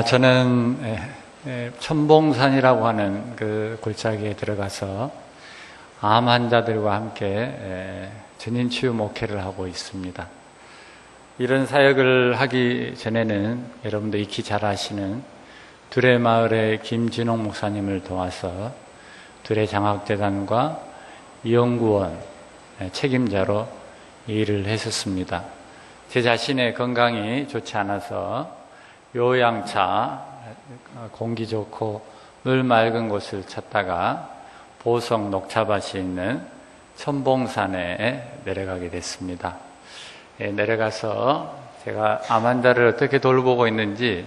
저는 천봉산이라고 하는 그 골짜기에 들어가서 암 환자들과 함께 전인치유 목회를 하고 있습니다. 이런 사역을 하기 전에는 여러분도 익히 잘 아시는 두레마을의 김진홍 목사님을 도와서 두레장학재단과 연구원 책임자로 일을 했었습니다. 제 자신의 건강이 좋지 않아서 요양차, 공기 좋고 물 맑은 곳을 찾다가 보성 녹차밭이 있는 천봉산에 내려가게 됐습니다. 내려가서 제가 암 환자를 어떻게 돌보고 있는지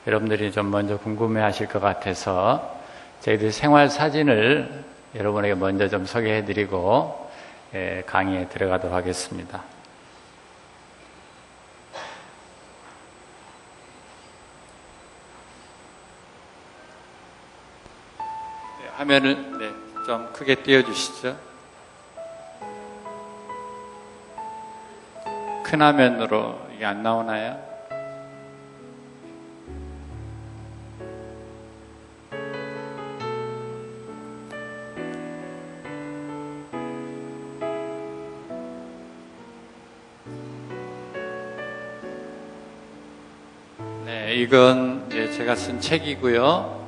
여러분들이 좀 먼저 궁금해 하실 것 같아서 저희들 생활 사진을 여러분에게 먼저 좀 소개해 드리고 강의에 들어가도록 하겠습니다. 화면을 좀 크게 띄워주시죠. 큰 화면으로 이게 안 나오나요? 이건 제가 쓴 책이고요.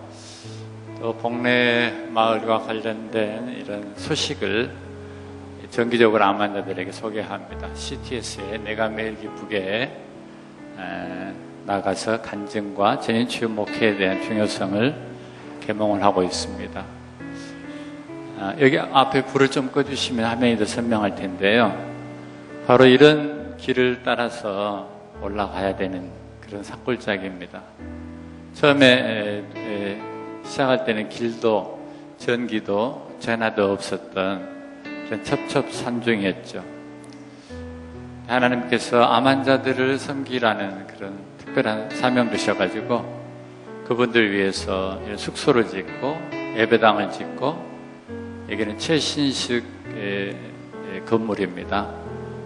또 복내 마을과 관련된 이런 소식을 정기적으로 암 환자들에게 소개합니다. CTS에 내가 매일 기쁘게 나가서 간증과 전인치유 목회에 대한 중요성을 계몽을 하고 있습니다. 여기 앞에 불을 좀 꺼주시면 화면이 더 선명할 텐데요. 바로 이런 길을 따라서 올라가야 되는 그런 산골짜기입니다. 처음에 시작할 때는 길도 전기도 전화도 없었던 그런 첩첩산중이었죠. 하나님께서 암 환자들을 섬기라는 그런 특별한 사명 주셔가지고 그분들 위해서 숙소를 짓고 예배당을 짓고 여기는 최신식 건물입니다.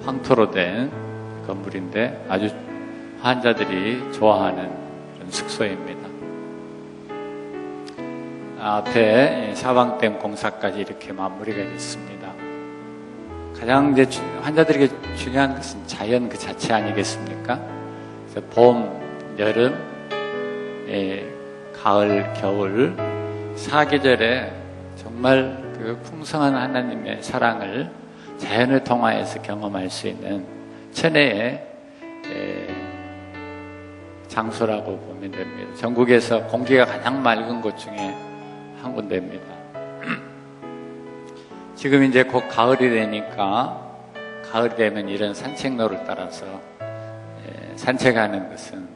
황토로 된 건물인데 아주 환자들이 좋아하는 그런 숙소입니다. 앞에 사방댐 공사까지 이렇게 마무리가 됐습니다. 가장 환자들에게 중요한 것은 자연 그 자체 아니겠습니까? 그래서 봄, 여름, 가을, 겨울, 사계절에 정말 그 풍성한 하나님의 사랑을 자연을 통하여서 경험할 수 있는 천혜의 장소라고 보면 됩니다. 전국에서 공기가 가장 맑은 곳 중에 한 군데입니다. 지금 이제 곧 가을이 되니까 가을이 되면 이런 산책로를 따라서 산책하는 것은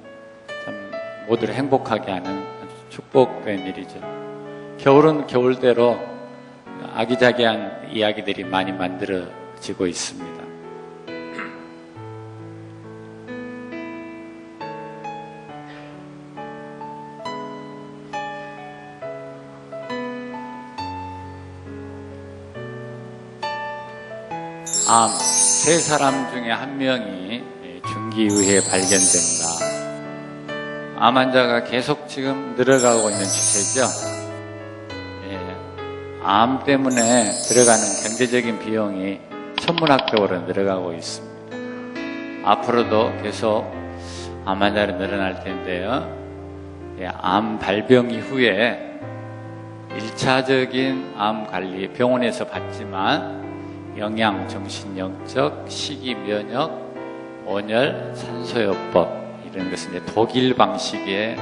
참 모두를 행복하게 하는 축복된 일이죠. 겨울은 겨울대로 아기자기한 이야기들이 많이 만들어지고 있습니다. 암, 세 사람 중에 한 명이 중기의회에 발견됩니다. 암 환자가 계속 지금 늘어가고 있는 추세죠. 암 때문에 들어가는 경제적인 비용이 천문학적으로 늘어가고 있습니다. 앞으로도 계속 암 환자가 늘어날 텐데요. 암 발병 이후에 1차적인 암 관리 병원에서 받지만 영양, 정신, 영적, 식이, 면역, 온열, 산소요법 이런 것은 이제 독일 방식의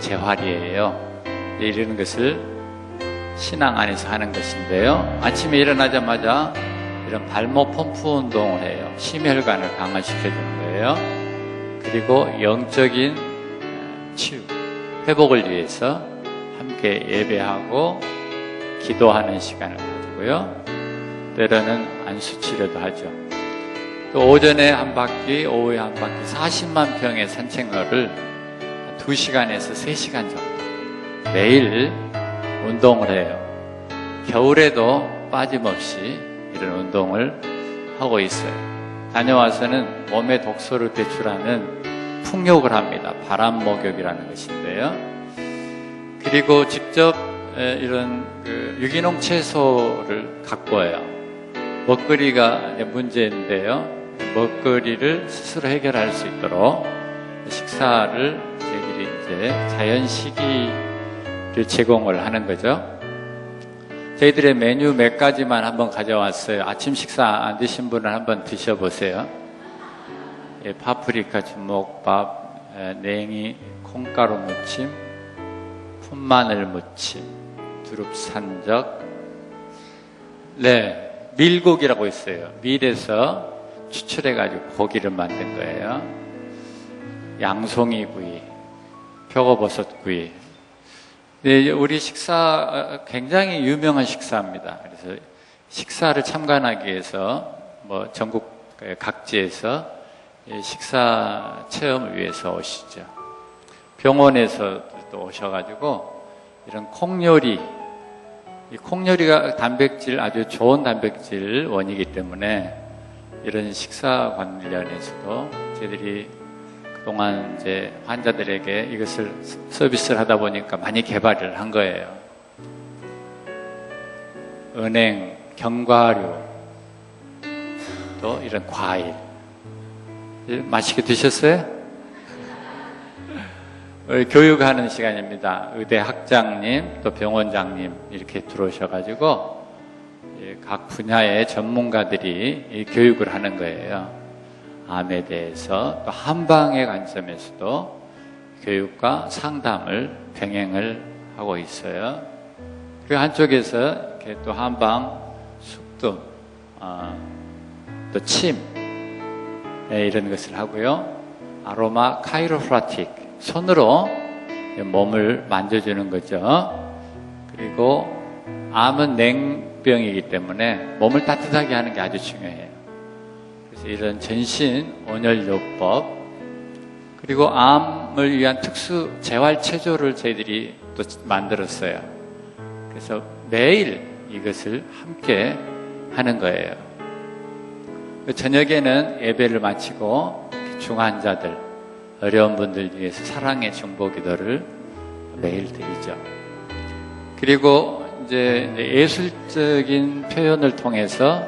재활이에요. 이런 것을 신앙 안에서 하는 것인데요. 아침에 일어나자마자 이런 발목 펌프 운동을 해요. 심혈관을 강화시켜주는 거예요. 그리고 영적인 치유, 회복을 위해서 함께 예배하고 기도하는 시간을 가지고요. 때로는 안수치료도 하죠. 또 오전에 한 바퀴, 오후에 한 바퀴 40만 평의 산책로를 2시간에서 3시간 정도 매일 운동을 해요. 겨울에도 빠짐없이 이런 운동을 하고 있어요. 다녀와서는 몸에 독소를 배출하는 풍욕을 합니다. 바람 목욕이라는 것인데요. 그리고 직접 이런 유기농 채소를 갖고 와요. 먹거리가 문제인데요. 먹거리를 스스로 해결할 수 있도록 식사를 저희들이 이제 자연식이를 제공을 하는 거죠. 저희들의 메뉴 몇 가지만 한번 가져왔어요. 아침 식사 안 드신 분은 한번 드셔보세요. 파프리카 주먹밥, 냉이 콩가루 무침, 풋마늘 무침, 두릅산적, 밀고기라고 있어요. 밀에서 추출해가지고 고기를 만든 거예요. 양송이 구이, 표고버섯 구이. 우리 식사 굉장히 유명한 식사입니다. 그래서 식사를 참관하기 위해서 전국 각지에서 식사 체험을 위해서 오시죠. 병원에서 또 오셔가지고 이런 콩요리, 이 콩요리가 단백질, 아주 좋은 단백질 원이기 때문에 이런 식사 관련해서도 저희들이 그동안 이제 환자들에게 이것을 서비스를 하다 보니까 많이 개발을 한 거예요. 은행, 견과류, 또 이런 과일. 맛있게 드셨어요? 교육하는 시간입니다. 의대 학장님, 또 병원장님 이렇게 들어오셔가지고 각 분야의 전문가들이 교육을 하는 거예요. 암에 대해서 또 한방의 관점에서도 교육과 상담을 병행을 하고 있어요. 그리고 한쪽에서 이렇게 또 한방 숙등, 또 침 이런 것을 하고요. 아로마 카이로프라틱, 손으로 몸을 만져주는 거죠. 그리고 암은 냉병이기 때문에 몸을 따뜻하게 하는 게 아주 중요해요. 그래서 이런 전신 온열요법, 그리고 암을 위한 특수 재활체조를 저희들이 또 만들었어요. 그래서 매일 이것을 함께 하는 거예요. 저녁에는 예배를 마치고 중환자들, 어려운 분들 위해서 사랑의 중보기도를 매일 드리죠. 그리고 이제 예술적인 표현을 통해서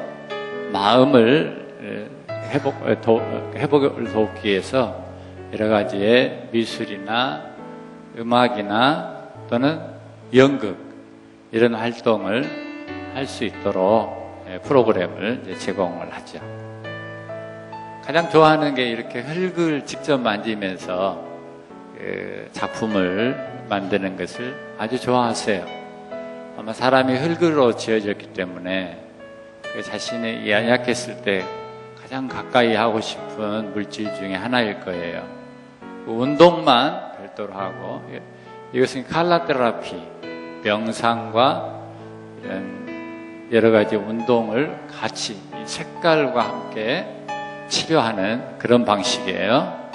마음을 회복을 돕기 위해서 여러 가지의 미술이나 음악이나 또는 연극 이런 활동을 할 수 있도록 프로그램을 제공을 하죠. 가장 좋아하는 게 이렇게 흙을 직접 만지면서 작품을 만드는 것을 아주 좋아하세요. 아마 사람이 흙으로 지어졌기 때문에 자신이 연약했을 때 가장 가까이 하고 싶은 물질 중에 하나일 거예요. 운동만 별도로 하고, 이것은 칼라 테라피, 명상과 이런 여러 가지 운동을 같이 색깔과 함께 치료하는 그런 방식이에요.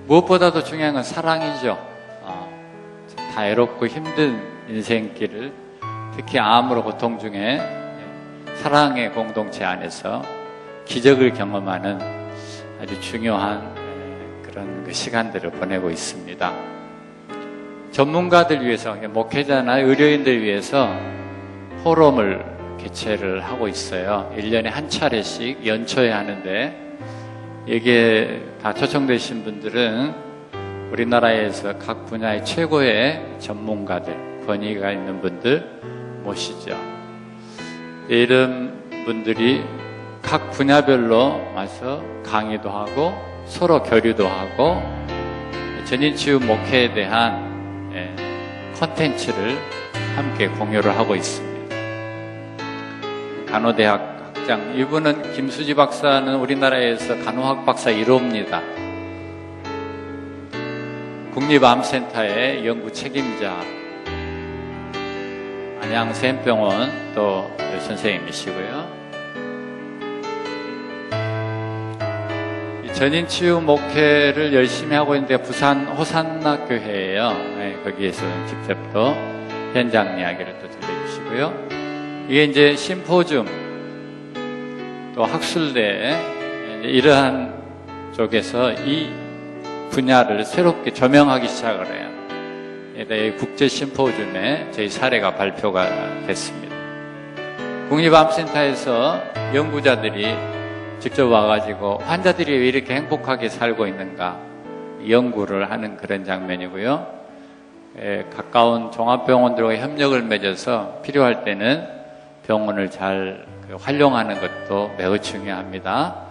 무엇보다도 중요한 건 사랑이죠. 다 애롭고 힘든 인생길을, 특히 암으로 고통 중에 사랑의 공동체 안에서 기적을 경험하는 아주 중요한 그런 시간들을 보내고 있습니다. 전문가들 위해서, 목회자나 의료인들 위해서 포럼을 개최를 하고 있어요. 1년에 한 차례씩 연초에 하는데, 이게 다 초청되신 분들은 우리나라에서 각 분야의 최고의 전문가들, 권위가 있는 분들 모시죠. 이런 분들이 각 분야별로 와서 강의도 하고 서로 교류도 하고 전인치유 목회에 대한 콘텐츠를 함께 공유를 하고 있습니다. 간호대학 학장, 이분은 김수지 박사는 우리나라에서 간호학 박사 1호입니다. 국립암센터의 연구 책임자, 안양샘병원 또 선생님이시고요. 전인치유 목회를 열심히 하고 있는데 부산 호산나 교회예요. 거기에서 직접 또 현장 이야기를 또 들려주시고요. 이게 이제 심포지움, 또 학술대, 이러한 쪽에서 이 분야를 새롭게 조명하기 시작을 해요. 여기 국제 심포지움에 저희 사례가 발표가 됐습니다. 국립암센터에서 연구자들이 직접 와가지고 환자들이 왜 이렇게 행복하게 살고 있는가 연구를 하는 그런 장면이고요. 가까운 종합병원들과 협력을 맺어서 필요할 때는 병원을 잘 활용하는 것도 매우 중요합니다.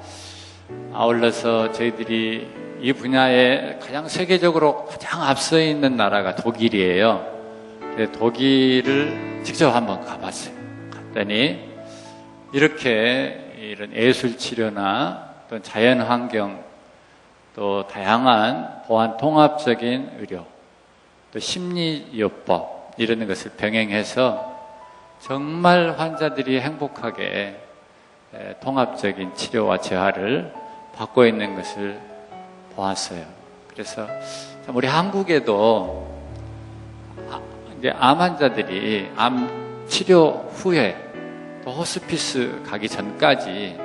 아울러서 저희들이 이 분야에 가장 세계적으로 가장 앞서 있는 나라가 독일이에요. 독일을 직접 한번 가봤어요. 갔더니 이렇게 이런 예술 치료나 또 자연 환경 또 다양한 보안 통합적인 의료 또 심리요법 이런 것을 병행해서 정말 환자들이 행복하게 통합적인 치료와 재활을 받고 있는 것을 보았어요. 그래서 참 우리 한국에도 이제 암 환자들이 암 치료 후에 또 호스피스 가기 전까지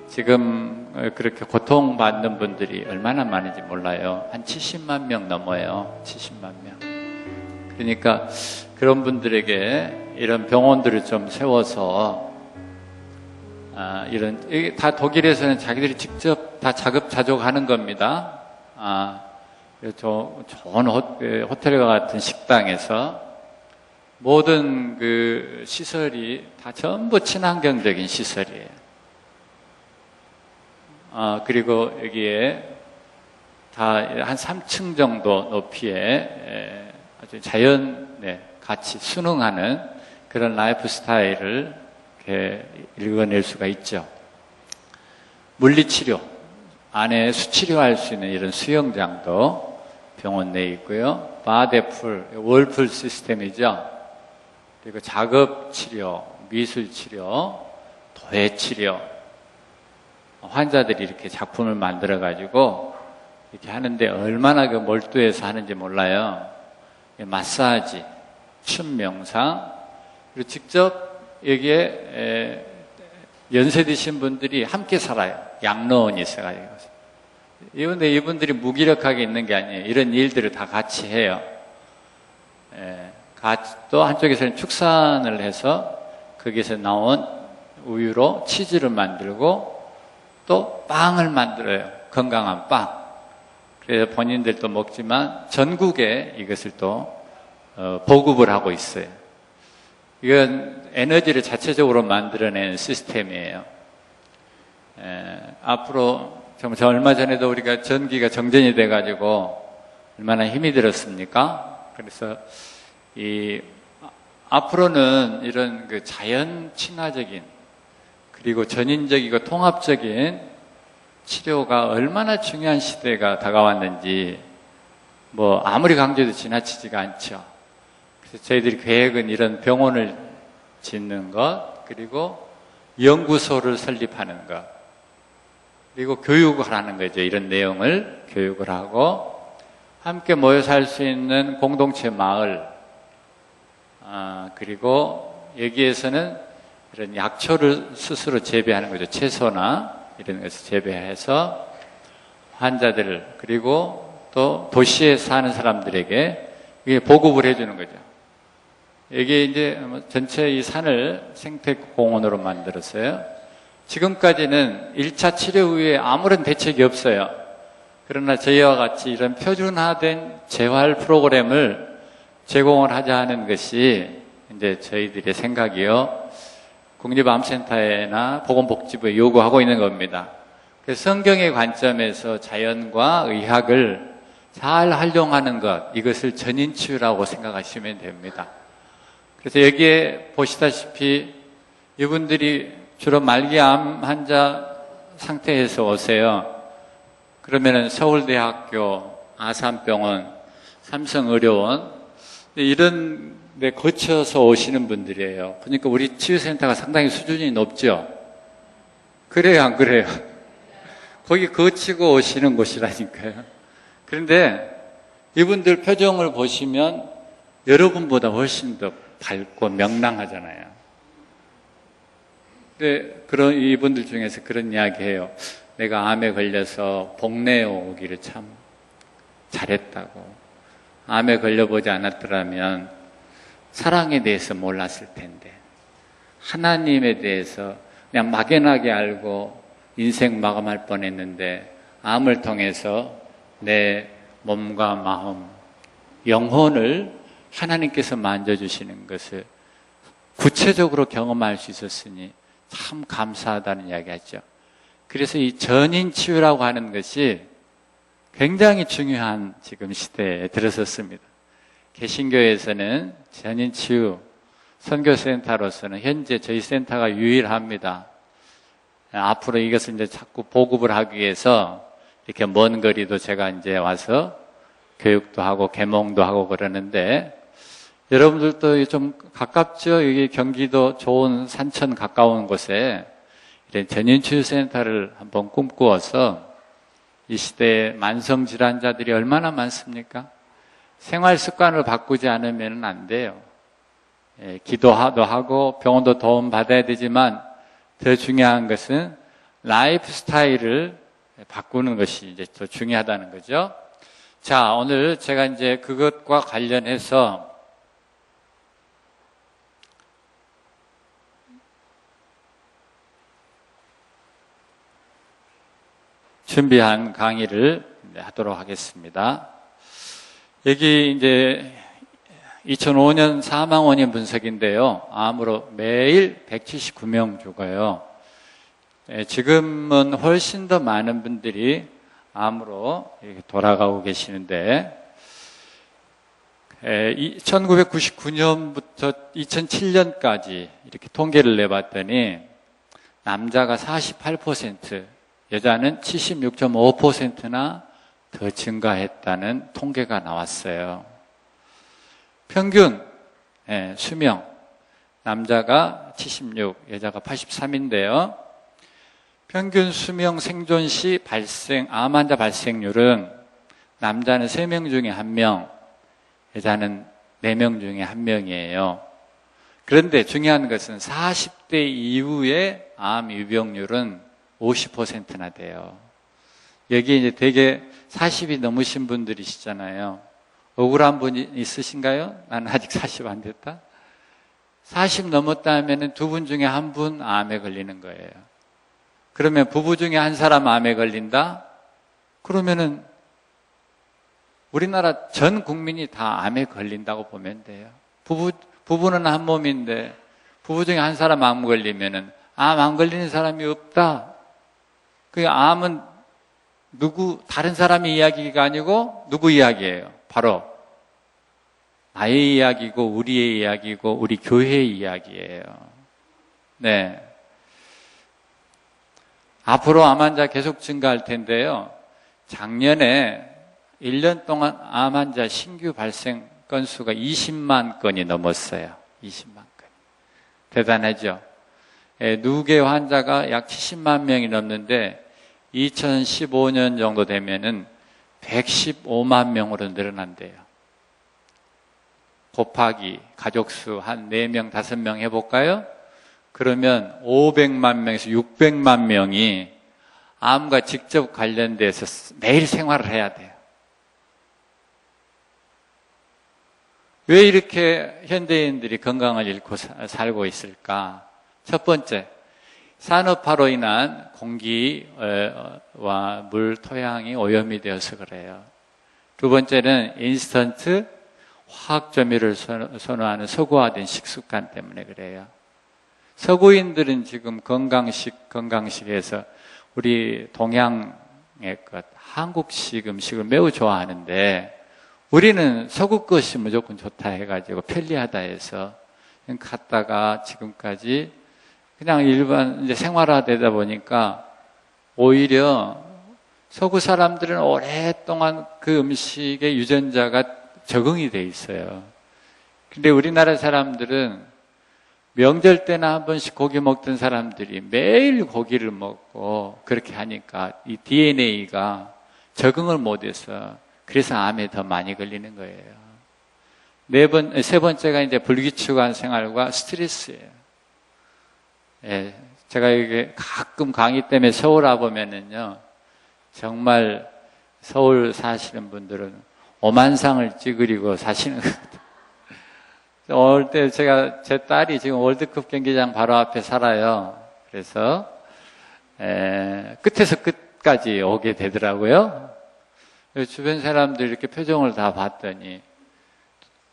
지금 그렇게 고통받는 분들이 얼마나 많은지 몰라요. 한 70만 명 넘어요. 70만 명. 그러니까 그런 분들에게 이런 병원들을 좀 세워서 이게 다 독일에서는 자기들이 직접 다 자급자족하는 겁니다. 좋은 호텔과 같은 식당에서 모든 그 시설이 다 전부 친환경적인 시설이에요. 그리고 여기에 다 한 3층 정도 높이에 아주 같이 순응하는 그런 라이프 스타일을 이렇게 읽어낼 수가 있죠. 물리치료, 안에 수치료할 수 있는 이런 수영장도 병원 내에 있고요. 바데풀, 월풀 시스템이죠. 그리고 작업치료, 미술치료, 도예치료, 환자들이 이렇게 작품을 만들어가지고 이렇게 하는데 얼마나 그 몰두해서 하는지 몰라요. 마사지, 춤 명상, 그리고 직접 여기에 연세 드신 분들이 함께 살아요. 양로원이 있어가지고. 그런데 이분들이 무기력하게 있는 게 아니에요. 이런 일들을 다 같이 해요. 또 한쪽에서는 축산을 해서 거기서 나온 우유로 치즈를 만들고 또 빵을 만들어요. 건강한 빵. 그래서 본인들도 먹지만 전국에 이것을 또 보급을 하고 있어요. 이건 에너지를 자체적으로 만들어내는 시스템이에요. 앞으로 정말 얼마 전에도 우리가 전기가 정전이 돼가지고 얼마나 힘이 들었습니까? 그래서 앞으로는 이런 그 자연 친화적인 그리고 전인적이고 통합적인 치료가 얼마나 중요한 시대가 다가왔는지 아무리 강조해도 지나치지가 않죠. 그래서 저희들이 계획은 이런 병원을 짓는 것, 그리고 연구소를 설립하는 것, 그리고 교육을 하는 거죠. 이런 내용을 교육을 하고 함께 모여서 할 수 있는 공동체 마을, 그리고 여기에서는 이런 약초를 스스로 재배하는 거죠. 채소나 이런 것을 재배해서 환자들, 그리고 또 도시에 사는 사람들에게 이게 보급을 해주는 거죠. 여기 이제 전체 이 산을 생태공원으로 만들었어요. 지금까지는 1차 치료 후에 아무런 대책이 없어요. 그러나 저희와 같이 이런 표준화된 재활 프로그램을 제공을 하자 하는 것이 이제 저희들의 생각이요. 국립암센터나 보건복지부에 요구하고 있는 겁니다. 그래서 성경의 관점에서 자연과 의학을 잘 활용하는 것, 이것을 전인치유라고 생각하시면 됩니다. 그래서 여기에 보시다시피 이분들이 주로 말기암 환자 상태에서 오세요. 그러면은 서울대학교, 아산병원, 삼성의료원 이런 데 거쳐서 오시는 분들이에요. 그러니까 우리 치유센터가 상당히 수준이 높죠. 그래요, 안 그래요? 거기 거치고 오시는 곳이라니까요. 그런데 이분들 표정을 보시면 여러분보다 훨씬 더 밝고 명랑하잖아요. 근데 그런 이분들 중에서 그런 이야기해요. 내가 암에 걸려서 복내에 오기를 참 잘했다고. 암에 걸려보지 않았더라면 사랑에 대해서 몰랐을 텐데, 하나님에 대해서 그냥 막연하게 알고 인생 마감할 뻔했는데, 암을 통해서 내 몸과 마음, 영혼을 하나님께서 만져주시는 것을 구체적으로 경험할 수 있었으니 참 감사하다는 이야기하죠. 그래서 이 전인치유라고 하는 것이 굉장히 중요한 지금 시대에 들어섰습니다. 개신교에서는 전인치유 선교센터로서는 현재 저희 센터가 유일합니다. 앞으로 이것을 이제 자꾸 보급을 하기 위해서 이렇게 먼 거리도 제가 이제 와서 교육도 하고 계몽도 하고 그러는데, 여러분들도 좀 가깝죠? 여기 경기도 좋은 산천 가까운 곳에 이런 전인치유센터를 한번 꿈꾸어서, 이 시대에 만성질환자들이 얼마나 많습니까? 생활 습관을 바꾸지 않으면 안 돼요. 기도도 하고 병원도 도움 받아야 되지만 더 중요한 것은 라이프 스타일을 바꾸는 것이 이제 더 중요하다는 거죠. 자, 오늘 제가 이제 그것과 관련해서 준비한 강의를 하도록 하겠습니다. 여기 이제 2005년 사망 원인 분석인데요. 암으로 매일 179명 죽어요. 지금은 훨씬 더 많은 분들이 암으로 이렇게 돌아가고 계시는데, 1999년부터 2007년까지 이렇게 통계를 내봤더니 남자가 48%, 여자는 76.5%나 더 증가했다는 통계가 나왔어요. 평균 수명, 남자가 76, 여자가 83인데요. 평균 수명 생존 시 암 환자 발생률은 남자는 3명 중에 1명, 여자는 4명 중에 1명이에요. 그런데 중요한 것은 40대 이후에 암 유병률은 50%나 돼요. 여기 이제 되게 40이 넘으신 분들이시잖아요. 억울한 분이 있으신가요? 나는 아직 40 안 됐다. 40 넘었다 하면은 두 분 중에 한 분 암에 걸리는 거예요. 그러면 부부 중에 한 사람 암에 걸린다? 그러면은 우리나라 전 국민이 다 암에 걸린다고 보면 돼요. 부부는 한 몸인데 부부 중에 한 사람 암 걸리면은 암 안 걸리는 사람이 없다. 그 암은 다른 사람의 이야기가 아니고 누구 이야기예요? 바로 나의 이야기고 우리의 이야기고 우리 교회의 이야기예요. 네. 앞으로 암 환자 계속 증가할 텐데요. 작년에 1년 동안 암 환자 신규 발생 건수가 20만 건이 넘었어요. 20만 건. 대단하죠? 누계 환자가 약 70만 명이 넘는데 2015년 정도 되면은 115만 명으로 늘어난대요. 곱하기 가족수 한 4명, 5명 해볼까요? 그러면 500만 명에서 600만 명이 암과 직접 관련돼서 매일 생활을 해야 돼요. 왜 이렇게 현대인들이 건강을 잃고 살고 있을까? 첫 번째, 산업화로 인한 공기와 물, 토양이 오염이 되어서 그래요. 두 번째는 인스턴트 화학조미를 선호하는 서구화된 식습관 때문에 그래요. 서구인들은 지금 건강식에서 우리 동양의 것, 한국식 음식을 매우 좋아하는데 우리는 서구 것이 무조건 좋다 해가지고 편리하다 해서 갔다가 지금까지 그냥 일반 이제 생활화되다 보니까 오히려 서구 사람들은 오랫동안 그 음식의 유전자가 적응이 돼 있어요. 근데 우리나라 사람들은 명절 때나 한 번씩 고기 먹던 사람들이 매일 고기를 먹고 그렇게 하니까 이 DNA가 적응을 못해서 그래서 암에 더 많이 걸리는 거예요. 세 번째가 이제 불규칙한 생활과 스트레스예요. 예, 제가 이게 가끔 강의 때문에 서울 와보면은요, 정말 서울 사시는 분들은 오만상을 찍으려고 사시는 거거든요. 올 때 제 딸이 지금 월드컵 경기장 바로 앞에 살아요. 그래서 끝에서 끝까지 오게 되더라고요. 주변 사람들 이렇게 표정을 다 봤더니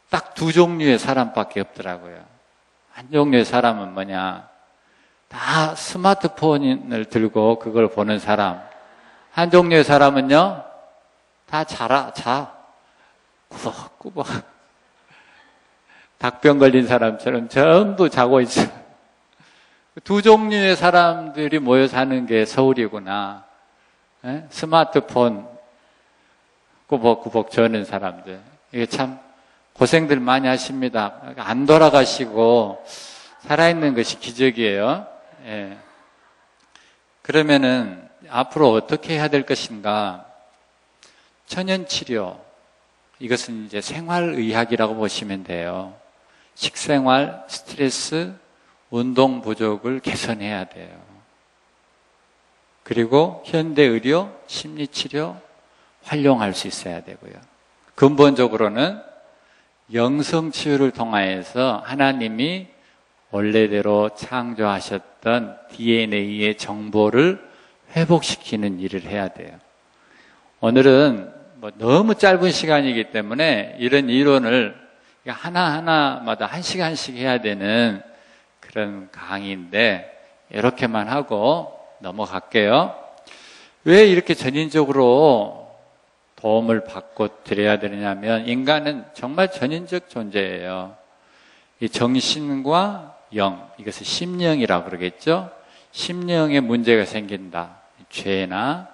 딱 두 종류의 사람밖에 없더라고요. 한 종류의 사람은 뭐냐, 다 스마트폰을 들고 그걸 보는 사람. 한 종류의 사람은요, 다 자. 꾸벅꾸벅. 닭병 걸린 사람처럼 전부 자고 있어요. 두 종류의 사람들이 모여 사는 게 서울이구나. 스마트폰 꾸벅꾸벅 저는 사람들. 이게 참 고생들 많이 하십니다. 안 돌아가시고 살아있는 것이 기적이에요. 예. 그러면은 앞으로 어떻게 해야 될 것인가? 천연치료. 이것은 이제 생활의학이라고 보시면 돼요. 식생활, 스트레스, 운동 부족을 개선해야 돼요. 그리고 현대의료, 심리치료 활용할 수 있어야 되고요. 근본적으로는 영성치유를 통하여서 하나님이 원래대로 창조하셨던 DNA의 정보를 회복시키는 일을 해야 돼요. 오늘은 너무 짧은 시간이기 때문에 이런 이론을 하나하나마다 한 시간씩 해야 되는 그런 강의인데 이렇게만 하고 넘어갈게요. 왜 이렇게 전인적으로 도움을 받고 드려야 되느냐면 인간은 정말 전인적 존재예요. 이 정신과 영, 이것을 심령이라고 그러겠죠. 심령에 문제가 생긴다. 죄나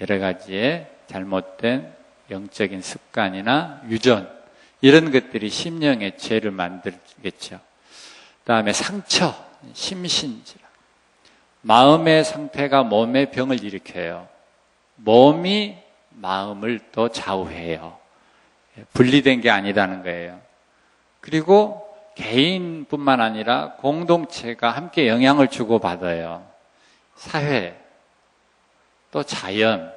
여러 가지의 잘못된 영적인 습관이나 유전, 이런 것들이 심령의 죄를 만들겠죠. 그 다음에 상처, 심신질환. 마음의 상태가 몸의 병을 일으켜요. 몸이 마음을 또 좌우해요. 분리된 게 아니라는 거예요. 그리고 개인뿐만 아니라 공동체가 함께 영향을 주고받아요. 사회, 또 자연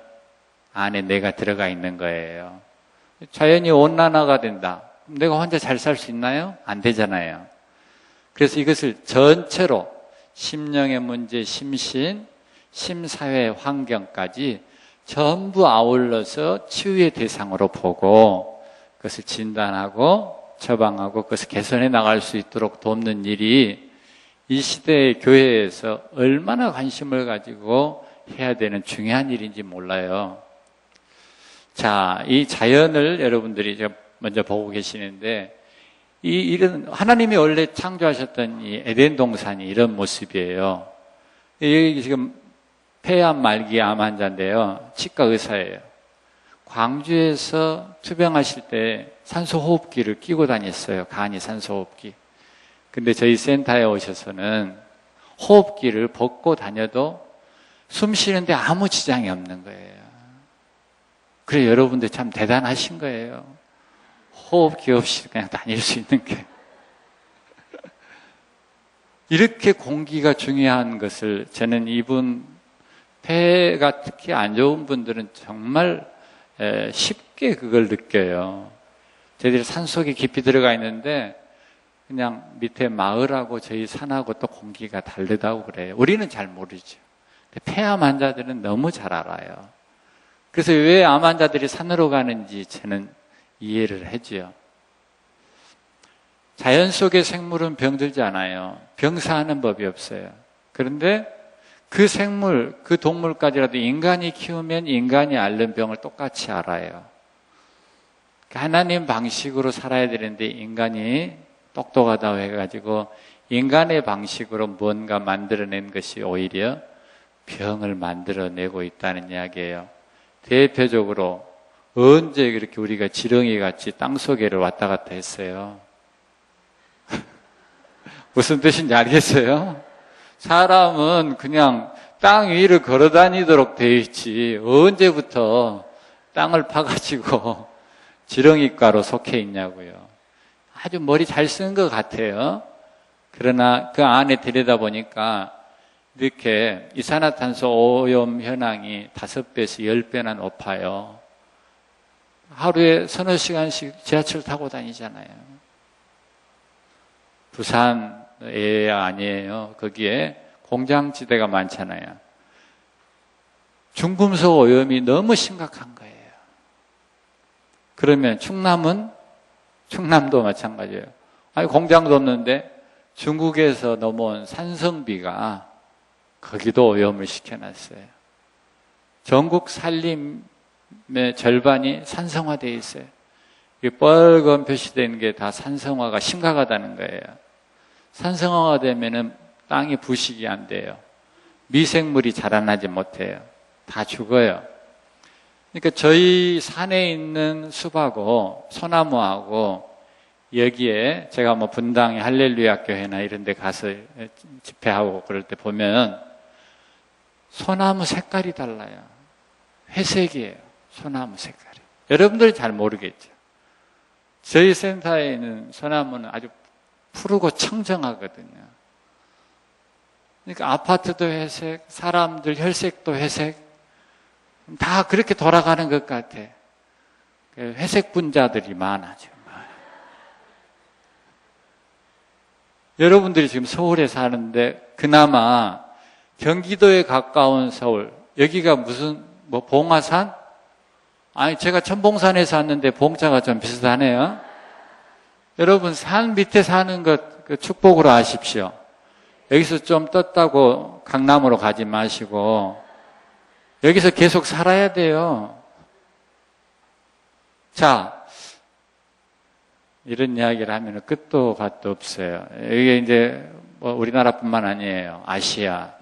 안에 내가 들어가 있는 거예요. 자연이 온난화가 된다. 그럼 내가 혼자 잘 살 수 있나요? 안 되잖아요. 그래서 이것을 전체로 심령의 문제, 심신, 심사회 환경까지 전부 아울러서 치유의 대상으로 보고 그것을 진단하고 처방하고 그것을 개선해 나갈 수 있도록 돕는 일이 이 시대의 교회에서 얼마나 관심을 가지고 해야 되는 중요한 일인지 몰라요. 자, 이 자연을 여러분들이 먼저 보고 계시는데 이런 하나님이 원래 창조하셨던 이 에덴 동산이 이런 모습이에요. 여기 지금 폐암 말기 암 환자인데요. 치과 의사예요. 광주에서 투병하실 때 산소호흡기를 끼고 다녔어요. 간이 산소호흡기. 근데 저희 센터에 오셔서는 호흡기를 벗고 다녀도 숨 쉬는데 아무 지장이 없는 거예요. 그래, 여러분들 참 대단하신 거예요. 호흡기 없이 그냥 다닐 수 있는 게. 이렇게 공기가 중요한 것을 저는 이분 폐가 특히 안 좋은 분들은 정말 쉽게 그걸 느껴요. 저희들이 산속에 깊이 들어가 있는데 그냥 밑에 마을하고 저희 산하고 또 공기가 다르다고 그래요. 우리는 잘 모르죠. 폐암 환자들은 너무 잘 알아요. 그래서 왜 암 환자들이 산으로 가는지 저는 이해를 해줘요. 자연 속의 생물은 병들지 않아요. 병사하는 법이 없어요. 그런데 그 생물, 그 동물까지라도 인간이 키우면 인간이 앓는 병을 똑같이 알아요. 하나님 방식으로 살아야 되는데 인간이 똑똑하다고 해가지고 인간의 방식으로 뭔가 만들어낸 것이 오히려 병을 만들어내고 있다는 이야기예요. 대표적으로 언제 그렇게 우리가 지렁이 같이 땅속에를 왔다 갔다 했어요? 무슨 뜻인지 알겠어요? 사람은 그냥 땅 위를 걸어 다니도록 되어 있지 언제부터 땅을 파가지고 지렁이과로 속해 있냐고요. 아주 머리 잘 쓴 것 같아요. 그러나 그 안에 들여다보니까 이렇게 이산화탄소 오염 현황이 5배에서 10배나 높아요. 하루에 서너 시간씩 지하철 타고 다니잖아요. 부산에 아니에요. 거기에 공장지대가 많잖아요. 중금속 오염이 너무 심각한 거예요. 그러면 충남도 마찬가지예요. 아니, 공장도 없는데 중국에서 넘어온 산성비가 거기도 오염을 시켜놨어요. 전국 산림의 절반이 산성화되어 있어요. 이 빨간 표시된 게 다 산성화가 심각하다는 거예요. 산성화가 되면은 땅이 부식이 안 돼요. 미생물이 자라나지 못해요. 다 죽어요. 그러니까 저희 산에 있는 숲하고 소나무하고 여기에 제가 뭐 분당의 할렐루야 교회나 이런 데 가서 집회하고 그럴 때 보면 소나무 색깔이 달라요. 회색이에요. 소나무 색깔이. 여러분들이 잘 모르겠죠. 저희 센터에 있는 소나무는 아주 푸르고 청정하거든요. 그러니까 아파트도 회색, 사람들 혈색도 회색, 다 그렇게 돌아가는 것 같아. 회색 분자들이 많아, 정말. 여러분들이 지금 서울에 사는데, 그나마 경기도에 가까운 서울, 여기가 무슨, 봉화산? 아니, 제가 천봉산에 샀는데 봉자가 좀 비슷하네요. 여러분, 산 밑에 사는 것, 그 축복으로 아십시오. 여기서 좀 떴다고 강남으로 가지 마시고, 여기서 계속 살아야 돼요. 자, 이런 이야기를 하면 끝도 갓도 없어요. 이게 이제 우리나라뿐만 아니에요. 아시아.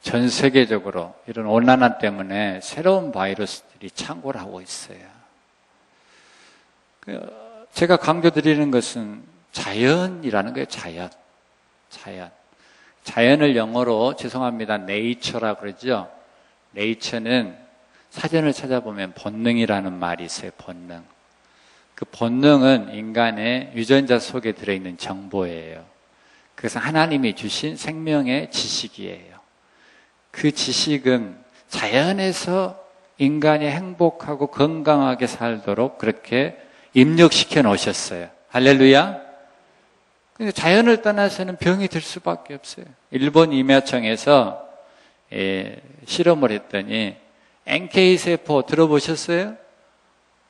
전 세계적으로 이런 온난화 때문에 새로운 바이러스들이 창궐 하고 있어요. 제가 강조드리는 것은 자연이라는 거예요. 자연. 자연을 영어로 죄송합니다. 네이처라 그러죠. 네이처는 사전을 찾아보면 본능이라는 말이 있어요. 본능. 그 본능은 인간의 유전자 속에 들어있는 정보예요. 그래서 하나님이 주신 생명의 지식이에요. 그 지식은 자연에서 인간이 행복하고 건강하게 살도록 그렇게 입력시켜 놓으셨어요. 할렐루야. 근데 자연을 떠나서는 병이 들 수밖에 없어요. 일본 임야청에서 실험을 했더니 NK세포 들어보셨어요?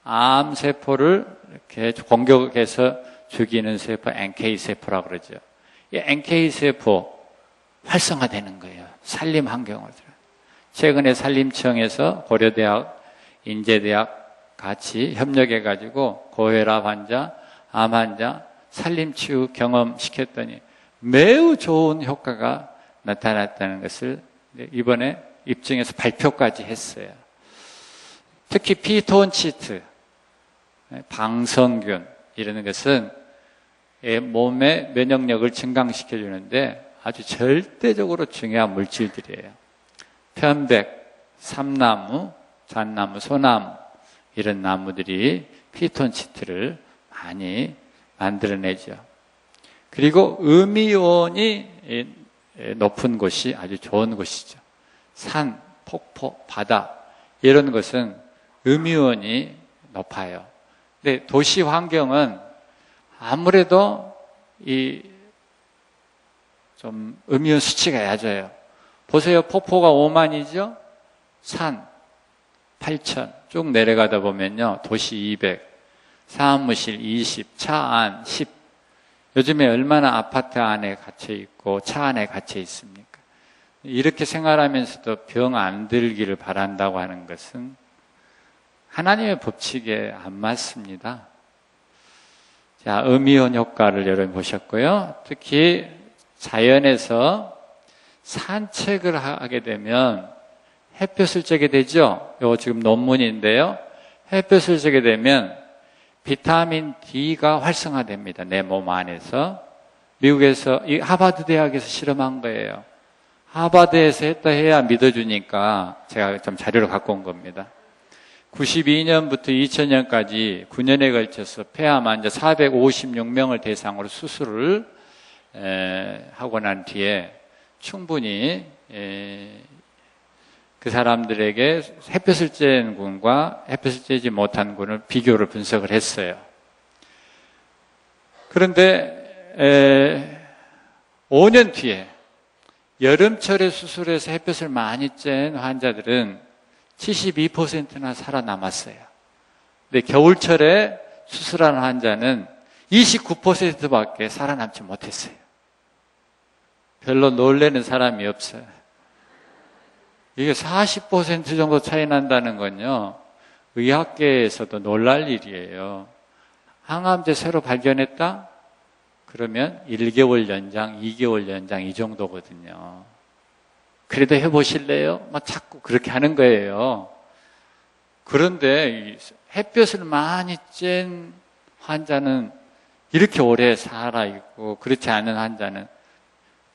암세포를 이렇게 공격해서 죽이는 세포 NK세포라고 그러죠. 이 NK세포 활성화되는 거예요. 산림 환경으로. 최근에 산림청에서 고려대학, 인제대학 같이 협력해가지고 고혈압 환자, 암 환자, 산림치유 경험시켰더니 매우 좋은 효과가 나타났다는 것을 이번에 입증해서 발표까지 했어요. 특히 피톤치드, 방성균 이런 것은 몸의 면역력을 증강시켜주는데 아주 절대적으로 중요한 물질들이에요. 편백, 삼나무, 잣나무, 소나무 이런 나무들이 피톤치드를 많이 만들어내죠. 그리고 음이온이 높은 곳이 아주 좋은 곳이죠. 산, 폭포, 바다 이런 것은 음이온이 높아요. 근데 도시 환경은 아무래도 좀 음이온 수치가 낮아요. 보세요. 폭포가 5만이죠? 산 8천 쭉 내려가다 보면요. 도시 200, 사무실 20, 차 안 10. 요즘에 얼마나 아파트 안에 갇혀 있고 차 안에 갇혀 있습니까? 이렇게 생활하면서도 병 안 들기를 바란다고 하는 것은 하나님의 법칙에 안 맞습니다. 자, 음이온 효과를 여러분 보셨고요. 특히 자연에서 산책을 하게 되면 햇볕을 쬐게 되죠. 이거 지금 논문인데요. 햇볕을 쬐게 되면 비타민 D가 활성화됩니다. 내 몸 안에서. 미국에서 이 하버드 대학에서 실험한 거예요. 하버드에서 했다 해야 믿어주니까 제가 좀 자료를 갖고 온 겁니다. 92년부터 2000년까지 9년에 걸쳐서 폐암 환자 456명을 대상으로 수술을 하고 난 뒤에 충분히 그 사람들에게 햇볕을 쬐는 군과 햇볕을 쬐지 못한 군을 비교를 분석을 했어요. 그런데 5년 뒤에 여름철에 수술해서 햇볕을 많이 쬐는 환자들은 72%나 살아남았어요. 근데 겨울철에 수술한 환자는 29%밖에 살아남지 못했어요. 별로 놀라는 사람이 없어요. 이게 40% 정도 차이 난다는 건요, 의학계에서도 놀랄 일이에요. 항암제 새로 발견했다? 그러면 1개월 연장, 2개월 연장 이 정도거든요. 그래도 해보실래요? 막 자꾸 그렇게 하는 거예요. 그런데 햇볕을 많이 쬐는 환자는 이렇게 오래 살아있고, 그렇지 않은 환자는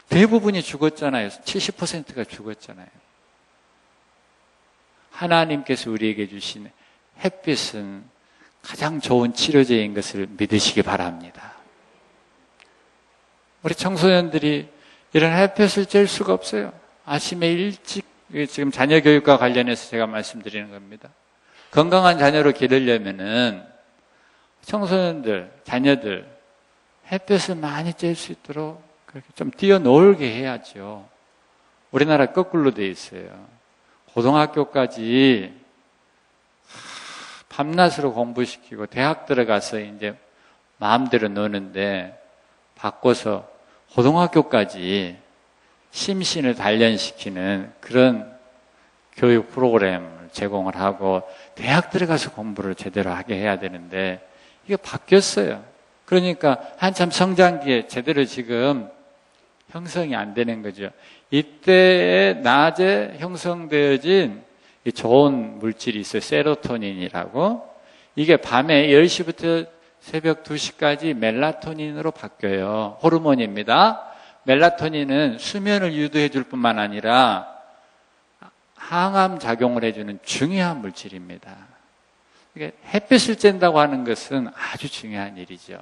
대부분이 죽었잖아요. 70%가 죽었잖아요. 하나님께서 우리에게 주신 햇빛은 가장 좋은 치료제인 것을 믿으시기 바랍니다. 우리 청소년들이 이런 햇볕을 쬐을 수가 없어요. 아침에 일찍, 지금 자녀 교육과 관련해서 제가 말씀드리는 겁니다. 건강한 자녀로 기르려면은 청소년들, 자녀들 햇볕을 많이 쬐을 수 있도록 그렇게 좀 뛰어놀게 해야죠. 우리나라 거꾸로 돼 있어요. 고등학교까지 밤낮으로 공부시키고 대학 들어가서 이제 마음대로 노는데 바꿔서 고등학교까지 심신을 단련시키는 그런 교육 프로그램을 제공을 하고 대학 들어가서 공부를 제대로 하게 해야 되는데 이게 바뀌었어요. 그러니까 한참 성장기에 제대로 지금 형성이 안 되는 거죠. 이때에 낮에 형성되어진 좋은 물질이 있어요. 세로토닌이라고. 이게 밤에 10시부터 새벽 2시까지 멜라토닌으로 바뀌어요. 호르몬입니다. 멜라토닌은 수면을 유도해 줄 뿐만 아니라 항암 작용을 해주는 중요한 물질입니다. 이게 햇빛을 쬐다고 하는 것은 아주 중요한 일이죠.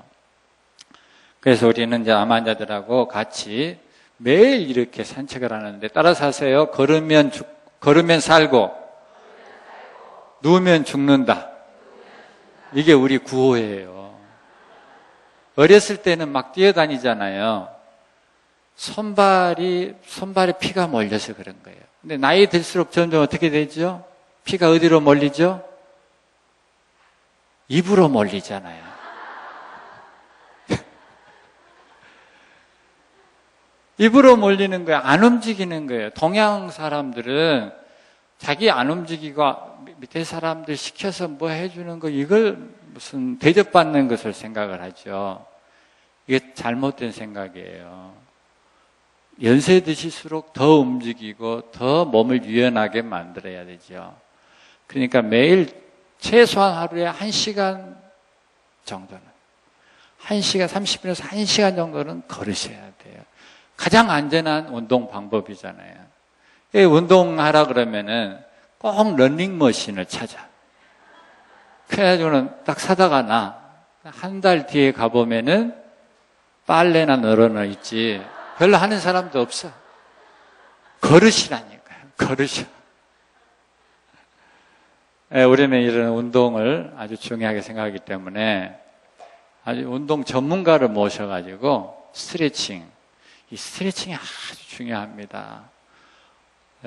그래서 우리는 이제 암 환자들하고 같이 매일 이렇게 산책을 하는데 따라서 하세요. 걸으면 살고, 누우면 죽는다. 이게 우리 구호예요. 어렸을 때는 막 뛰어다니잖아요. 손발에 피가 몰려서 그런 거예요. 근데 나이 들수록 점점 어떻게 되죠? 피가 어디로 몰리죠? 입으로 몰리잖아요. 입으로 몰리는 거예요. 안 움직이는 거예요. 동양 사람들은 자기 안 움직이고 밑에 사람들 시켜서 뭐 해주는 거 이걸 무슨 대접받는 것을 생각을 하죠. 이게 잘못된 생각이에요. 연세 드실수록 더 움직이고 더 몸을 유연하게 만들어야 되죠. 그러니까 매일 최소한 하루에 1시간 정도는 1시간 30분에서 1시간 정도는 걸으셔야 돼요. 가장 안전한 운동 방법이잖아요. 운동하라 그러면은 꼭 러닝머신을 찾아. 그래가지고는 딱 사다가 한 달 뒤에 가보면은 빨래나 널어놔 있지. 별로 하는 사람도 없어. 걸으시라니까요. 걸으셔. 우리는 이런 운동을 아주 중요하게 생각하기 때문에 아주 운동 전문가를 모셔가지고 이 스트레칭이 아주 중요합니다.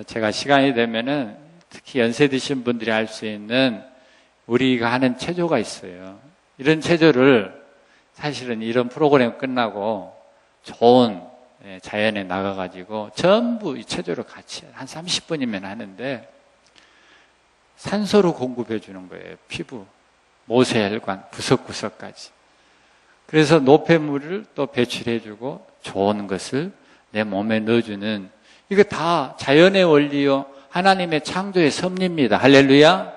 제가 시간이 되면은 특히 연세 드신 분들이 할 수 있는 우리가 하는 체조가 있어요. 이런 체조를 사실은 이런 프로그램 끝나고 좋은 자연에 나가가지고 전부 이 체조를 같이 한 30분이면 하는데 산소로 공급해 주는 거예요. 피부, 모세혈관, 구석구석까지. 그래서 노폐물을 또 배출해 주고 좋은 것을 내 몸에 넣어주는 이거 다 자연의 원리요. 하나님의 창조의 섭리입니다. 할렐루야.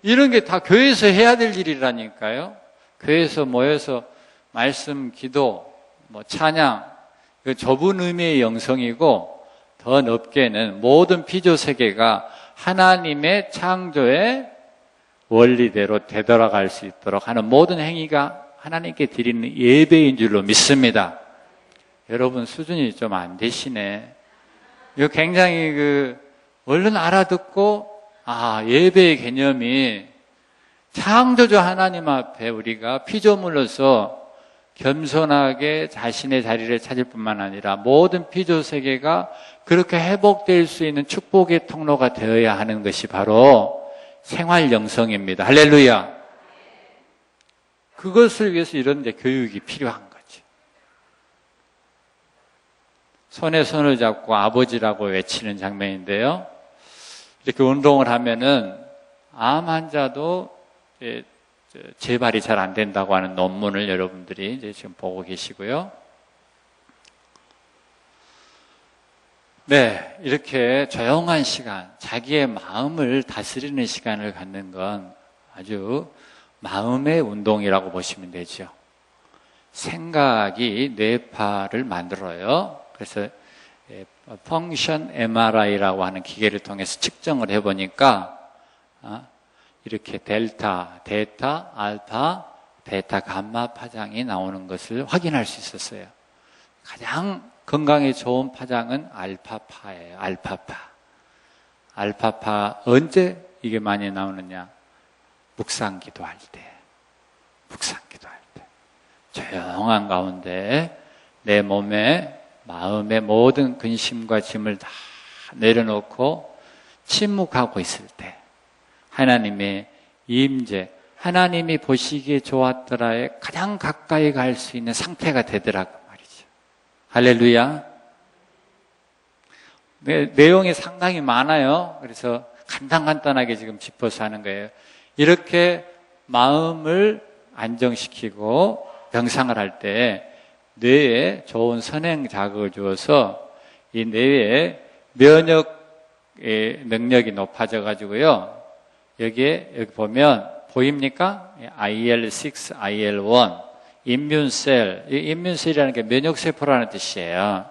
이런 게 다 교회에서 해야 될 일이라니까요. 교회에서 모여서 말씀, 기도, 찬양, 그 좁은 의미의 영성이고 더 넓게는 모든 피조 세계가 하나님의 창조의 원리대로 되돌아갈 수 있도록 하는 모든 행위가 하나님께 드리는 예배인 줄로 믿습니다. 여러분 수준이 좀 안 되시네. 이거 굉장히 얼른 알아듣고 예배의 개념이 창조주 하나님 앞에 우리가 피조물로서 겸손하게 자신의 자리를 찾을 뿐만 아니라 모든 피조 세계가 그렇게 회복될 수 있는 축복의 통로가 되어야 하는 것이 바로 생활 영성입니다. 할렐루야. 그것을 위해서 이런 교육이 필요한 거죠. 손에 손을 잡고 아버지라고 외치는 장면인데요. 이렇게 운동을 하면은 암 환자도 재발이 잘 안 된다고 하는 논문을 여러분들이 이제 지금 보고 계시고요. 네, 이렇게 조용한 시간, 자기의 마음을 다스리는 시간을 갖는 건 아주 마음의 운동이라고 보시면 되죠. 생각이 뇌파를 만들어요. 그래서 펑션 MRI라고 하는 기계를 통해서 측정을 해보니까 이렇게 델타, 데이터, 알파, 베타, 감마 파장이 나오는 것을 확인할 수 있었어요. 가장 건강에 좋은 파장은 알파파예요. 알파파. 알파파 언제 이게 많이 나오느냐? 묵상기도할 때. 묵상기도할 때. 조용한 가운데 내 몸에 마음의 모든 근심과 짐을 다 내려놓고 침묵하고 있을 때 하나님의 임재, 하나님이 보시기에 좋았더라에 가장 가까이 갈 수 있는 상태가 되더라고 말이죠. 할렐루야. 내용이 상당히 많아요. 그래서 간단하게 지금 짚어서 하는 거예요. 이렇게 마음을 안정시키고 명상을 할 때 뇌에 좋은 선행 자극을 주어서 이 뇌의 면역 능력이 높아져 가지고요. 여기 보면 보입니까? IL6, IL1, 임뮨셀. 이 임뮨셀이라는 게 면역세포라는 뜻이에요.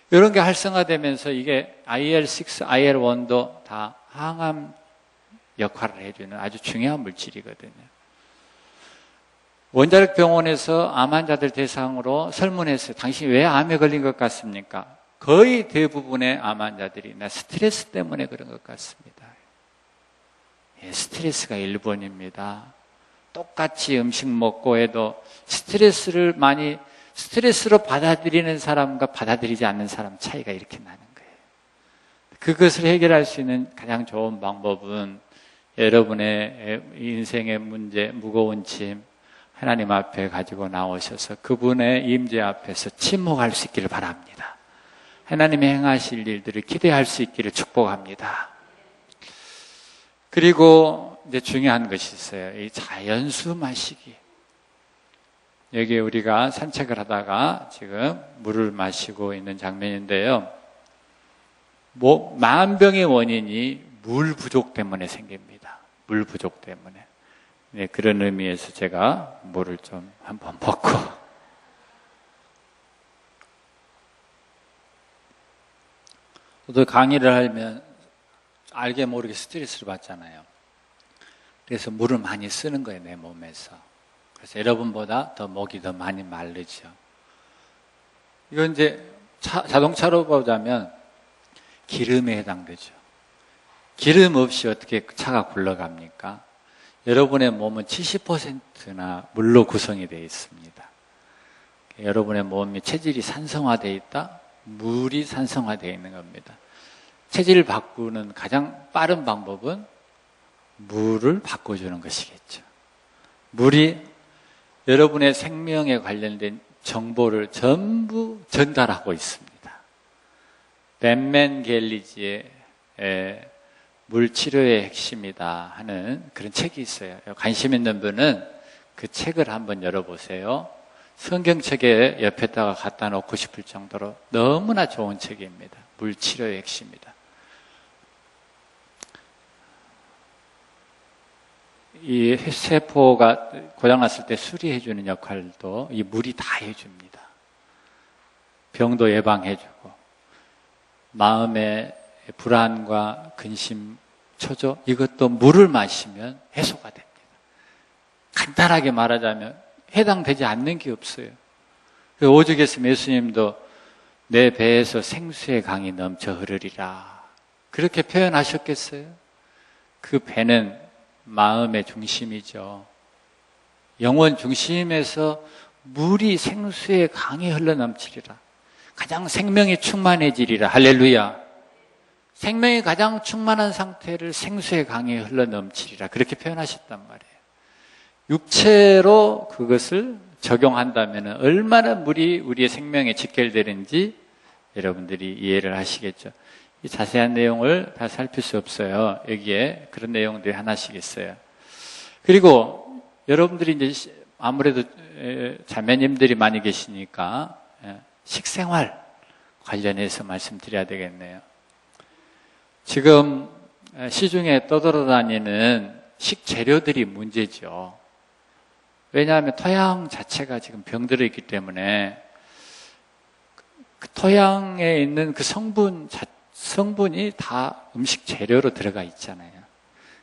이런 게 활성화되면서 이게 IL6, IL1도 다 항암 역할을 해주는 아주 중요한 물질이거든요. 원자력 병원에서 암 환자들 대상으로 설문했어요. 당신이 왜 암에 걸린 것 같습니까? 거의 대부분의 암 환자들이 나 스트레스 때문에 그런 것 같습니다. 스트레스가 1번입니다. 똑같이 음식 먹고 해도 스트레스로 받아들이는 사람과 받아들이지 않는 사람 차이가 이렇게 나는 거예요. 그것을 해결할 수 있는 가장 좋은 방법은 여러분의 인생의 문제, 무거운 짐 하나님 앞에 가지고 나오셔서 그분의 임재 앞에서 침묵할 수 있기를 바랍니다. 하나님이 행하실 일들을 기대할 수 있기를 축복합니다. 그리고 이제 중요한 것이 있어요. 이 자연수 마시기. 여기 우리가 산책을 하다가 지금 물을 마시고 있는 장면인데요. 만병의 원인이 물 부족 때문에 생깁니다. 물 부족 때문에. 네, 그런 의미에서 제가 물을 좀 한번 먹고. 저도 강의를 하면 알게 모르게 스트레스를 받잖아요. 그래서 물을 많이 쓰는 거예요, 내 몸에서. 그래서 여러분보다 더 목이 더 많이 마르죠. 이건 이제 자동차로 보자면 기름에 해당되죠. 기름 없이 어떻게 차가 굴러갑니까? 여러분의 몸은 70%나 물로 구성이 되어 있습니다. 여러분의 몸이 체질이 산성화되어 있다? 물이 산성화되어 있는 겁니다. 체질을 바꾸는 가장 빠른 방법은 물을 바꿔주는 것이겠죠. 물이 여러분의 생명에 관련된 정보를 전부 전달하고 있습니다. 벤맨 갤리지의 물치료의 핵심이다 하는 그런 책이 있어요. 관심 있는 분은 그 책을 한번 열어보세요. 성경책에 옆에다가 갖다 놓고 싶을 정도로 너무나 좋은 책입니다. 물치료의 핵심이다. 이 세포가 고장났을 때 수리해주는 역할도 이 물이 다 해줍니다. 병도 예방해주고 마음의 불안과 근심, 초조 이것도 물을 마시면 해소가 됩니다. 간단하게 말하자면 해당되지 않는 게 없어요. 오죽했으면 예수님도 내 배에서 생수의 강이 넘쳐 흐르리라 그렇게 표현하셨겠어요? 그 배는 마음의 중심이죠. 영혼 중심에서 물이 생수에 강이 흘러넘치리라. 가장 생명이 충만해지리라. 할렐루야. 생명이 가장 충만한 상태를 생수의 강이 흘러넘치리라. 그렇게 표현하셨단 말이에요. 육체로 그것을 적용한다면 얼마나 물이 우리의 생명에 직결되는지 여러분들이 이해를 하시겠죠. 이 자세한 내용을 다 살필 수 없어요. 여기에 그런 내용들이 하나씩 있어요. 그리고 여러분들이 이제 아무래도 자매님들이 많이 계시니까 식생활 관련해서 말씀드려야 되겠네요. 지금 시중에 떠돌아다니는 식재료들이 문제죠. 왜냐하면 토양 자체가 지금 병들어 있기 때문에 그 토양에 있는 그 성분이 다 음식 재료로 들어가 있잖아요.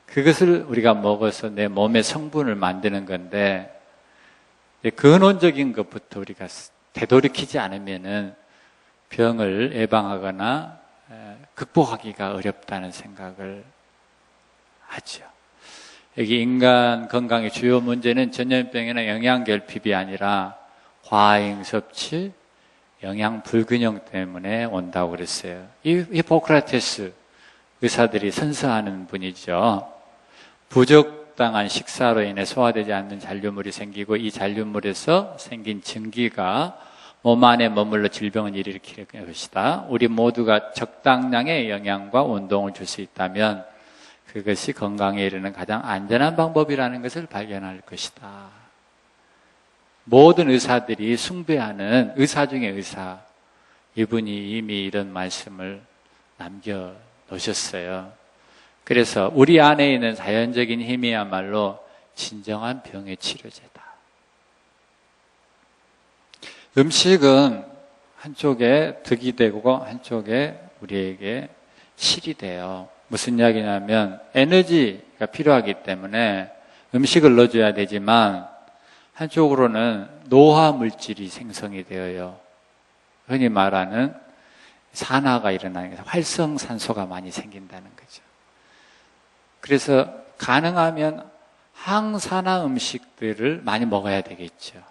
그것을 우리가 먹어서 내 몸의 성분을 만드는 건데, 근원적인 것부터 우리가 되돌이키지 않으면은 병을 예방하거나 극복하기가 어렵다는 생각을 하죠. 여기 인간 건강의 주요 문제는 전염병이나 영양결핍이 아니라 과잉 섭취, 영양 불균형 때문에 온다고 그랬어요. 이 히포크라테스 의사들이 선서하는 분이죠. 부적당한 식사로 인해 소화되지 않는 잔류물이 생기고 이 잔류물에서 생긴 증기가 몸 안에 머물러 질병을 일으킬 것이다. 우리 모두가 적당량의 영양과 운동을 줄 수 있다면 그것이 건강에 이르는 가장 안전한 방법이라는 것을 발견할 것이다. 모든 의사들이 숭배하는 의사 중에 의사, 이분이 이미 이런 말씀을 남겨놓으셨어요. 그래서 우리 안에 있는 자연적인 힘이야말로 진정한 병의 치료제다. 음식은 한쪽에 득이 되고 한쪽에 우리에게 실이 돼요. 무슨 이야기냐면 에너지가 필요하기 때문에 음식을 넣어줘야 되지만 한쪽으로는 노화 물질이 생성이 되어요. 흔히 말하는 산화가 일어나는 거죠. 활성산소가 많이 생긴다는 거죠. 그래서 가능하면 항산화 음식들을 많이 먹어야 되겠죠.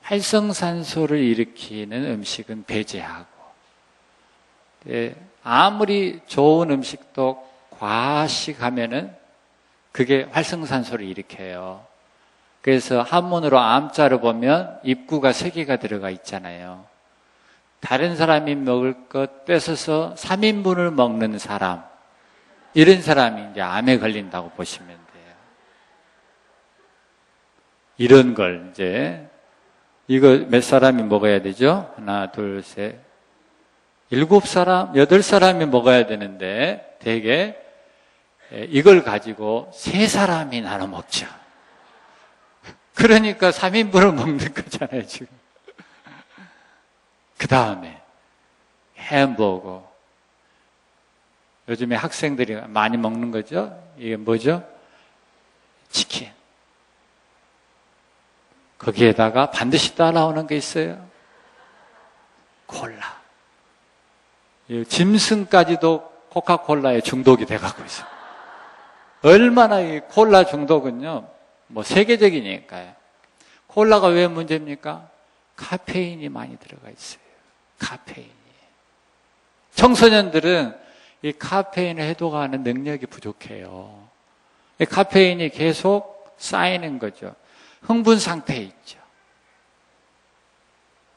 활성산소를 일으키는 음식은 배제하고, 아무리 좋은 음식도 과식하면은 그게 활성산소를 일으켜요. 그래서 한문으로 암자를 보면 입구가 3개가 들어가 있잖아요. 다른 사람이 먹을 것 뺏어서 3인분을 먹는 사람, 이런 사람이 이제 암에 걸린다고 보시면 돼요. 이런 걸 이제 이거 몇 사람이 먹어야 되죠? 하나, 둘, 셋, 7사람, 8사람이 먹어야 되는데 대개 이걸 가지고 3사람이 나눠 먹죠. 그러니까 3인분을 먹는 거잖아요, 지금. 그 다음에 햄버거. 요즘에 학생들이 많이 먹는 거죠. 이게 뭐죠? 치킨. 거기에다가 반드시 따라오는 게 있어요. 콜라. 짐승까지도 코카콜라에 중독이 돼가고 있어요. 얼마나 이 콜라 중독은요, 뭐 세계적이니까요. 콜라가 왜 문제입니까? 카페인이 많이 들어가 있어요. 카페인이. 청소년들은 이 카페인을 해독하는 능력이 부족해요. 이 카페인이 계속 쌓이는 거죠. 흥분 상태에 있죠.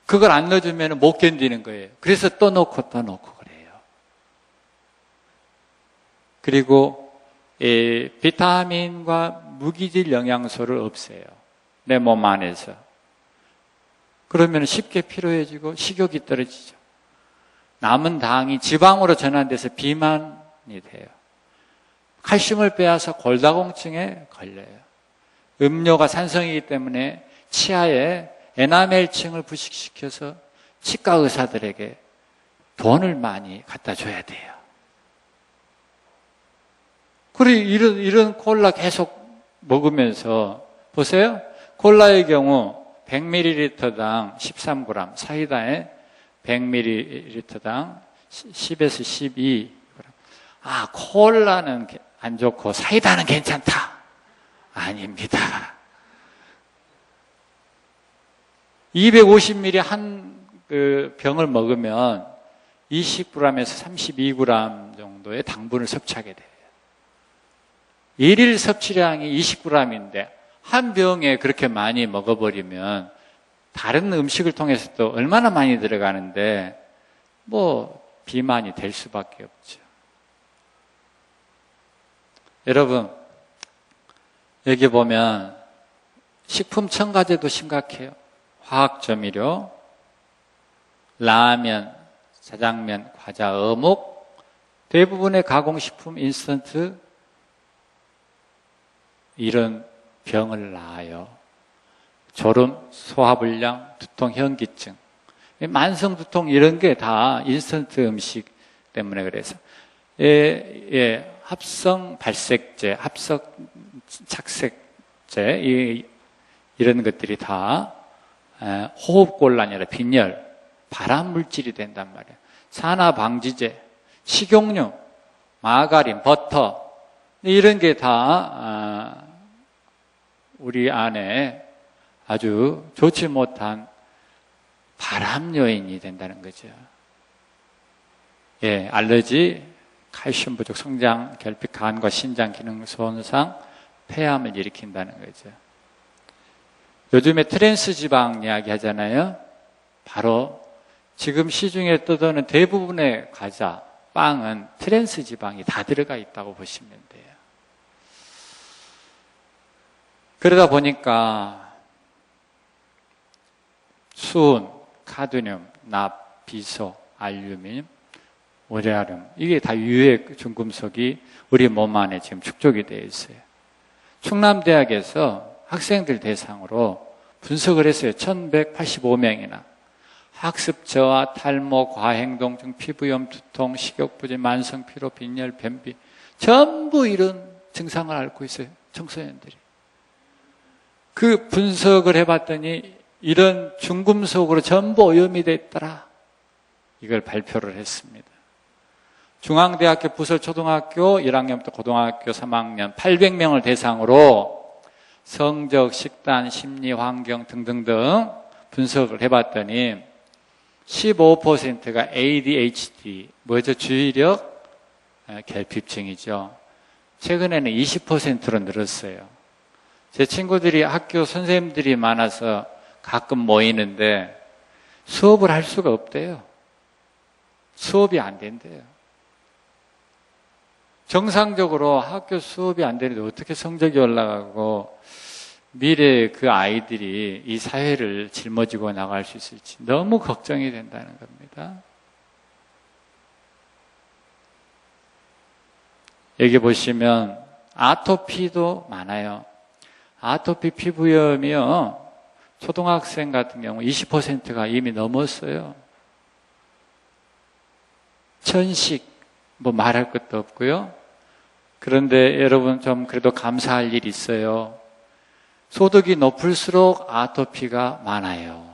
그걸 안 넣어주면 못 견디는 거예요. 그래서 또 넣고 그래요. 그리고 비타민과 무기질 영양소를 없애요. 내 몸 안에서. 그러면 쉽게 피로해지고 식욕이 떨어지죠. 남은 당이 지방으로 전환돼서 비만이 돼요. 칼슘을 빼앗아 골다공증에 걸려요. 음료가 산성이기 때문에 치아에 에나멜층을 부식시켜서 치과 의사들에게 돈을 많이 갖다 줘야 돼요. 그리고 이런 콜라 계속 먹으면서 보세요. 콜라의 경우 100ml당 13g, 사이다에 100ml당 10에서 12. 아, 콜라는 안 좋고 사이다는 괜찮다. 아닙니다. 250ml 한 그 병을 먹으면 20g에서 32g 정도의 당분을 섭취하게 돼요. 일일 섭취량이 20g인데 한 병에 그렇게 많이 먹어버리면 다른 음식을 통해서도 얼마나 많이 들어가는데 뭐 비만이 될 수밖에 없죠. 여러분, 여기 보면 식품 첨가제도 심각해요. 화학조미료, 라면, 짜장면, 과자, 어묵, 대부분의 가공식품, 인스턴트 이런 병을 낳아요. 졸음, 소화불량, 두통, 현기증, 만성 두통 이런 게 다 인스턴트 음식 때문에 그래서 합성 발색제, 합성 착색제 이런 것들이 다 호흡곤란이 아니라 빈혈, 발암물질이 된단 말이에요. 산화방지제, 식용유, 마가린, 버터 이런 게 다 우리 안에 아주 좋지 못한 발암 요인이 된다는 거죠. 예, 알러지, 칼슘 부족, 성장, 결핍, 간과 신장 기능 손상, 폐암을 일으킨다는 거죠. 요즘에 트랜스 지방 이야기 하잖아요. 바로 지금 시중에 떠도는 대부분의 과자, 빵은 트랜스 지방이 다 들어가 있다고 보시면 돼요. 그러다 보니까 수은, 카드뮴, 납, 비소, 알루미늄, 우레아륨 이게 다 유해 중금속이 우리 몸 안에 지금 축적이 되어 있어요. 충남대학에서 학생들 대상으로 분석을 했어요. 1185명이나. 학습 저하, 탈모, 과행동증, 피부염, 두통, 식욕부진, 만성 피로, 빈혈, 변비 전부 이런 증상을 앓고 있어요. 청소년들이. 그 분석을 해봤더니 이런 중금속으로 전부 오염이 됐더라. 이걸 발표를 했습니다. 중앙대학교 부설초등학교 1학년부터 고등학교 3학년 800명을 대상으로 성적, 식단, 심리, 환경 등등등 분석을 해봤더니 15%가 ADHD, 뭐죠? 주의력 결핍증이죠. 최근에는 20%로 늘었어요. 제 친구들이 학교 선생님들이 많아서 가끔 모이는데 수업을 할 수가 없대요. 수업이 안 된대요. 정상적으로 학교 수업이 안 되는데 어떻게 성적이 올라가고 미래에 그 아이들이 이 사회를 짊어지고 나갈 수 있을지 너무 걱정이 된다는 겁니다. 여기 보시면 아토피도 많아요. 아토피 피부염이요. 초등학생 같은 경우 20%가 이미 넘었어요. 천식 뭐 말할 것도 없고요. 그런데 여러분 좀 그래도 감사할 일이 있어요. 소득이 높을수록 아토피가 많아요.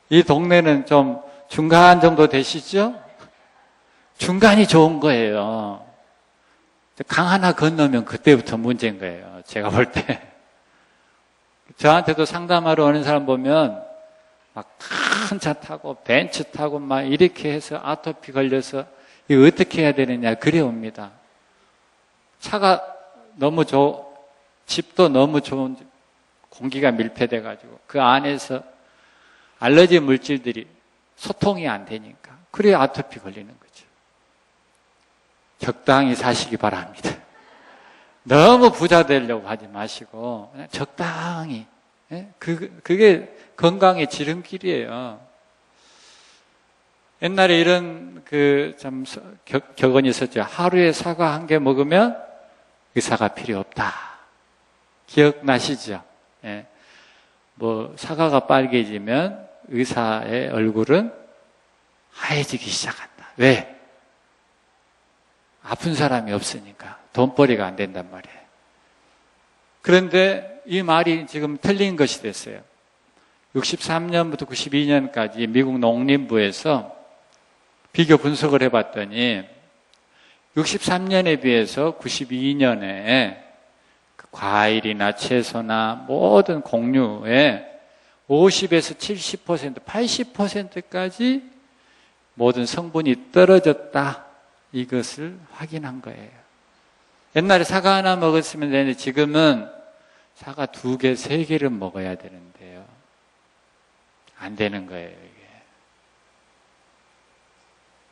이 동네는 좀 중간 정도 되시죠? 중간이 좋은 거예요. 강 하나 건너면 그때부터 문제인 거예요. 제가 볼 때. 저한테도 상담하러 오는 사람 보면 막 큰 차 타고 벤츠 타고 막 이렇게 해서 아토피 걸려서 이거 어떻게 해야 되느냐 그래 옵니다. 차가 너무 집도 너무 좋은 공기가 밀폐돼 가지고 그 안에서 알러지 물질들이 소통이 안 되니까 그래 아토피 걸리는 거죠. 적당히 사시기 바랍니다. 너무 부자 되려고 하지 마시고 그냥 적당히. 그게 건강의 지름길이에요. 옛날에 이런 참 격언이 있었죠. 하루에 사과 한 개 먹으면 의사가 필요 없다. 기억나시죠? 예. 뭐 사과가 빨개지면 의사의 얼굴은 하얘지기 시작한다. 왜? 아픈 사람이 없으니까 돈벌이가 안 된단 말이에요. 그런데 이 말이 지금 틀린 것이 됐어요. 63년부터 92년까지 미국 농림부에서 비교 분석을 해봤더니 63년에 비해서 92년에 과일이나 채소나 모든 곡류에 50에서 70%, 80%까지 모든 성분이 떨어졌다. 이것을 확인한 거예요. 옛날에 사과 하나 먹었으면 되는데 지금은 사과 2개, 3개를 먹어야 되는데요. 안 되는 거예요, 이게.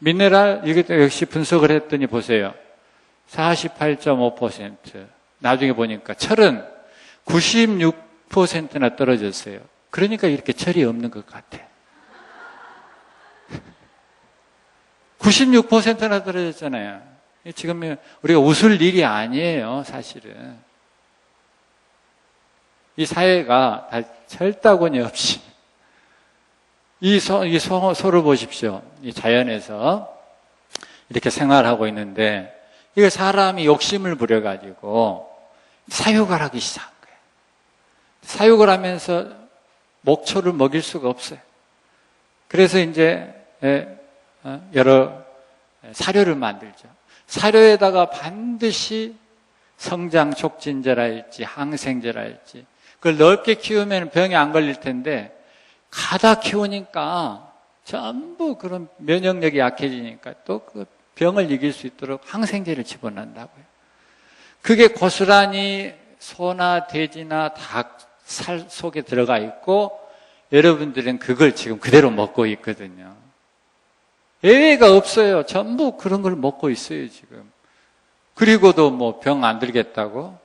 미네랄, 이것도 역시 분석을 했더니 보세요. 48.5%. 나중에 보니까 철은 96%나 떨어졌어요. 그러니까 이렇게 철이 없는 것 같아. 96%나 떨어졌잖아요. 지금 우리가 웃을 일이 아니에요, 사실은. 이 사회가 다 철다곤이 없이 소를 보십시오. 이 자연에서 이렇게 생활하고 있는데 이게 사람이 욕심을 부려가지고 사육을 하기 시작한 거예요. 사육을 하면서 목초를 먹일 수가 없어요. 그래서 이제 여러 사료를 만들죠. 사료에다가 반드시 성장 촉진제랄지 항생제랄지 그걸 넓게 키우면 병이 안 걸릴 텐데 가다 키우니까 전부 그런 면역력이 약해지니까 또 그 병을 이길 수 있도록 항생제를 집어넣는다고요. 그게 고스란히 소나 돼지나 닭 살 속에 들어가 있고 여러분들은 그걸 지금 그대로 먹고 있거든요. 예외가 없어요. 전부 그런 걸 먹고 있어요, 지금. 그리고도 뭐 병 안 들겠다고?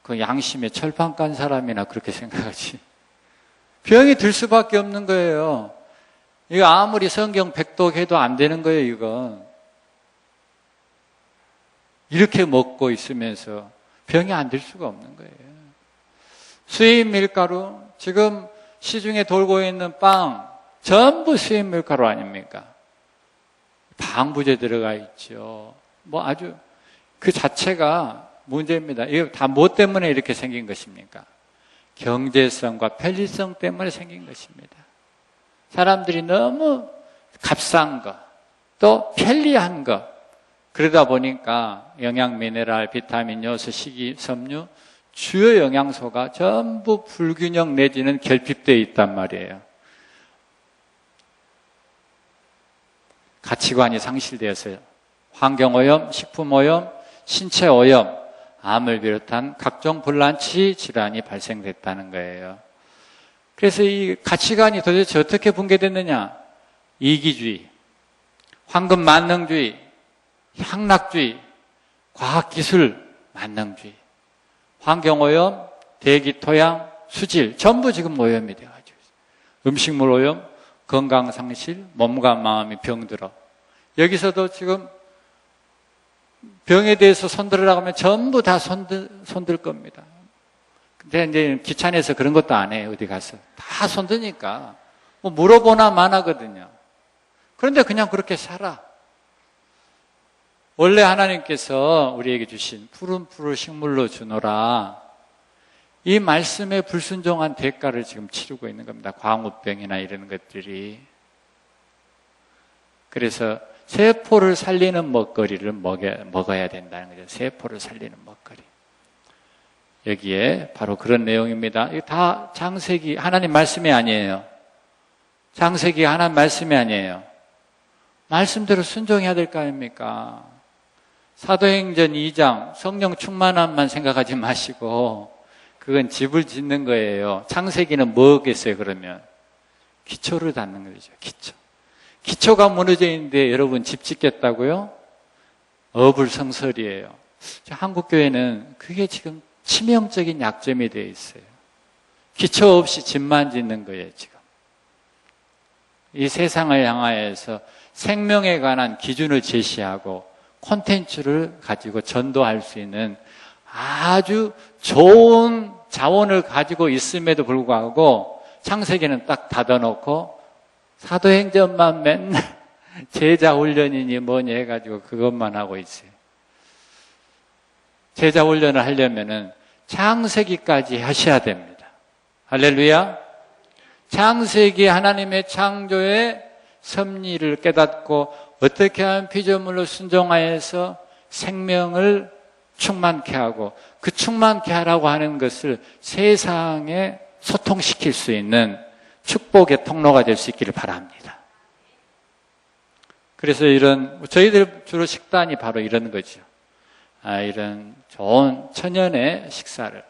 그 양심에 철판 깐 사람이나 그렇게 생각하지. 병이 들 수밖에 없는 거예요. 이거 아무리 성경 백독해도 안 되는 거예요, 이건. 이렇게 먹고 있으면서 병이 안 들 수가 없는 거예요. 수입 밀가루, 지금 시중에 돌고 있는 빵, 전부 수입 밀가루 아닙니까? 방부제 들어가 있죠. 뭐 아주 그 자체가 문제입니다. 이거 다 뭐 때문에 이렇게 생긴 것입니까? 경제성과 편리성 때문에 생긴 것입니다. 사람들이 너무 값싼 거, 또 편리한 거, 그러다 보니까 영양, 미네랄, 비타민, 요소, 식이섬유, 주요 영양소가 전부 불균형 내지는 결핍되어 있단 말이에요. 가치관이 상실되어서요. 환경오염, 식품오염, 신체오염, 암을 비롯한 각종 불난치 질환이 발생됐다는 거예요. 그래서 이 가치관이 도대체 어떻게 붕괴됐느냐? 이기주의, 황금 향락주의, 과학기술 만능주의, 환경오염, 대기, 토양, 수질 전부 지금 오염이 되어가지고 있어요. 음식물 오염, 건강상실, 몸과 마음이 병들어. 여기서도 지금 병에 대해서 손들으라고 하면 전부 다 손들 겁니다. 근데 이제 귀찮아서 그런 것도 안 해요, 어디 가서. 다 손드니까. 뭐 물어보나 마나거든요. 그런데 그냥 그렇게 살아. 원래 하나님께서 우리에게 주신 푸른 풀을 식물로 주노라. 이 말씀에 불순종한 대가를 지금 치르고 있는 겁니다. 광우병이나 이런 것들이. 그래서 세포를 살리는 먹거리를 먹어야 된다는 거죠. 세포를 살리는 먹거리. 여기에 바로 그런 내용입니다. 이거 다 창세기 하나님 말씀이 아니에요. 창세기 하나님 말씀이 아니에요. 말씀대로 순종해야 될 거 아닙니까? 사도행전 2장 성령 충만함만 생각하지 마시고 그건 집을 짓는 거예요. 창세기는 뭐겠어요, 그러면? 기초를 닫는 거죠, 기초. 기초가 무너져 있는데 여러분 집 짓겠다고요? 어불성설이에요. 한국교회는 그게 지금 치명적인 약점이 되어 있어요. 기초 없이 집만 짓는 거예요, 지금. 이 세상을 향하여서 생명에 관한 기준을 제시하고 콘텐츠를 가지고 전도할 수 있는 아주 좋은 자원을 가지고 있음에도 불구하고 창세기는 딱 닫아놓고 사도행전만 맨날 제자 훈련이니 뭐니 해가지고 그것만 하고 있어요. 제자 훈련을 하려면은 창세기까지 하셔야 됩니다. 할렐루야. 창세기 하나님의 창조의 섭리를 깨닫고 어떻게 하면 피조물로 순종하여서 생명을 충만케 하고 그 충만케 하라고 하는 것을 세상에 소통시킬 수 있는 축복의 통로가 될 수 있기를 바랍니다. 그래서 저희들 주로 식단이 바로 이런 거죠. 이런 좋은 천연의 식사를,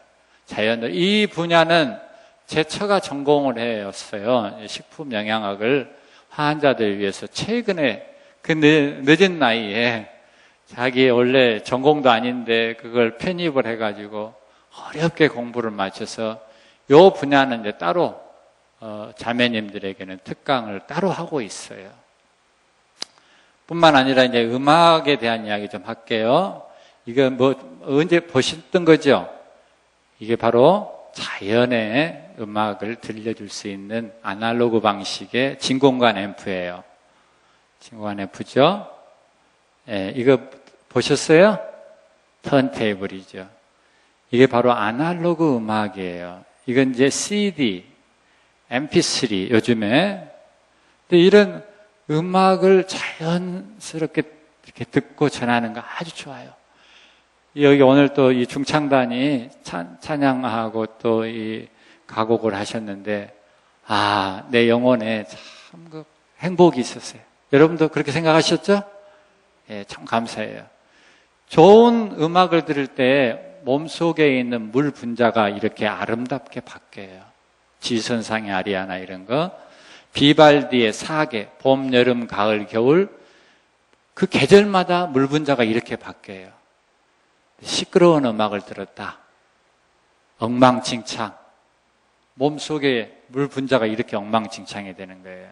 자연을, 이 분야는 제 처가 전공을 했어요. 식품 영양학을 환자들 위해서 최근에 그 늦은 나이에 자기 원래 전공도 아닌데 그걸 편입을 해가지고 어렵게 공부를 마쳐서 이 분야는 이제 따로 자매님들에게는 특강을 따로 하고 있어요. 뿐만 아니라 이제 음악에 대한 이야기 좀 할게요. 이거 언제 보셨던 거죠? 이게 바로 자연의 음악을 들려줄 수 있는 아날로그 방식의 진공관 앰프예요. 진공관 앰프죠? 예, 이거 보셨어요? 턴테이블이죠. 이게 바로 아날로그 음악이에요. 이건 이제 CD, MP3 요즘에. 근데 이런 음악을 자연스럽게 이렇게 듣고 전하는 거 아주 좋아요. 여기 오늘 또 이 중창단이 찬양하고 또 이 가곡을 하셨는데, 내 영혼에 참 그 행복이 있었어요. 여러분도 그렇게 생각하셨죠? 예, 참 감사해요. 좋은 음악을 들을 때 몸속에 있는 물 분자가 이렇게 아름답게 바뀌어요. 지선상의 아리아나 이런 거, 비발디의 사계, 봄, 여름, 가을, 겨울, 그 계절마다 물 분자가 이렇게 바뀌어요. 시끄러운 음악을 들었다. 엉망진창. 몸속에 물 분자가 이렇게 엉망진창이 되는 거예요.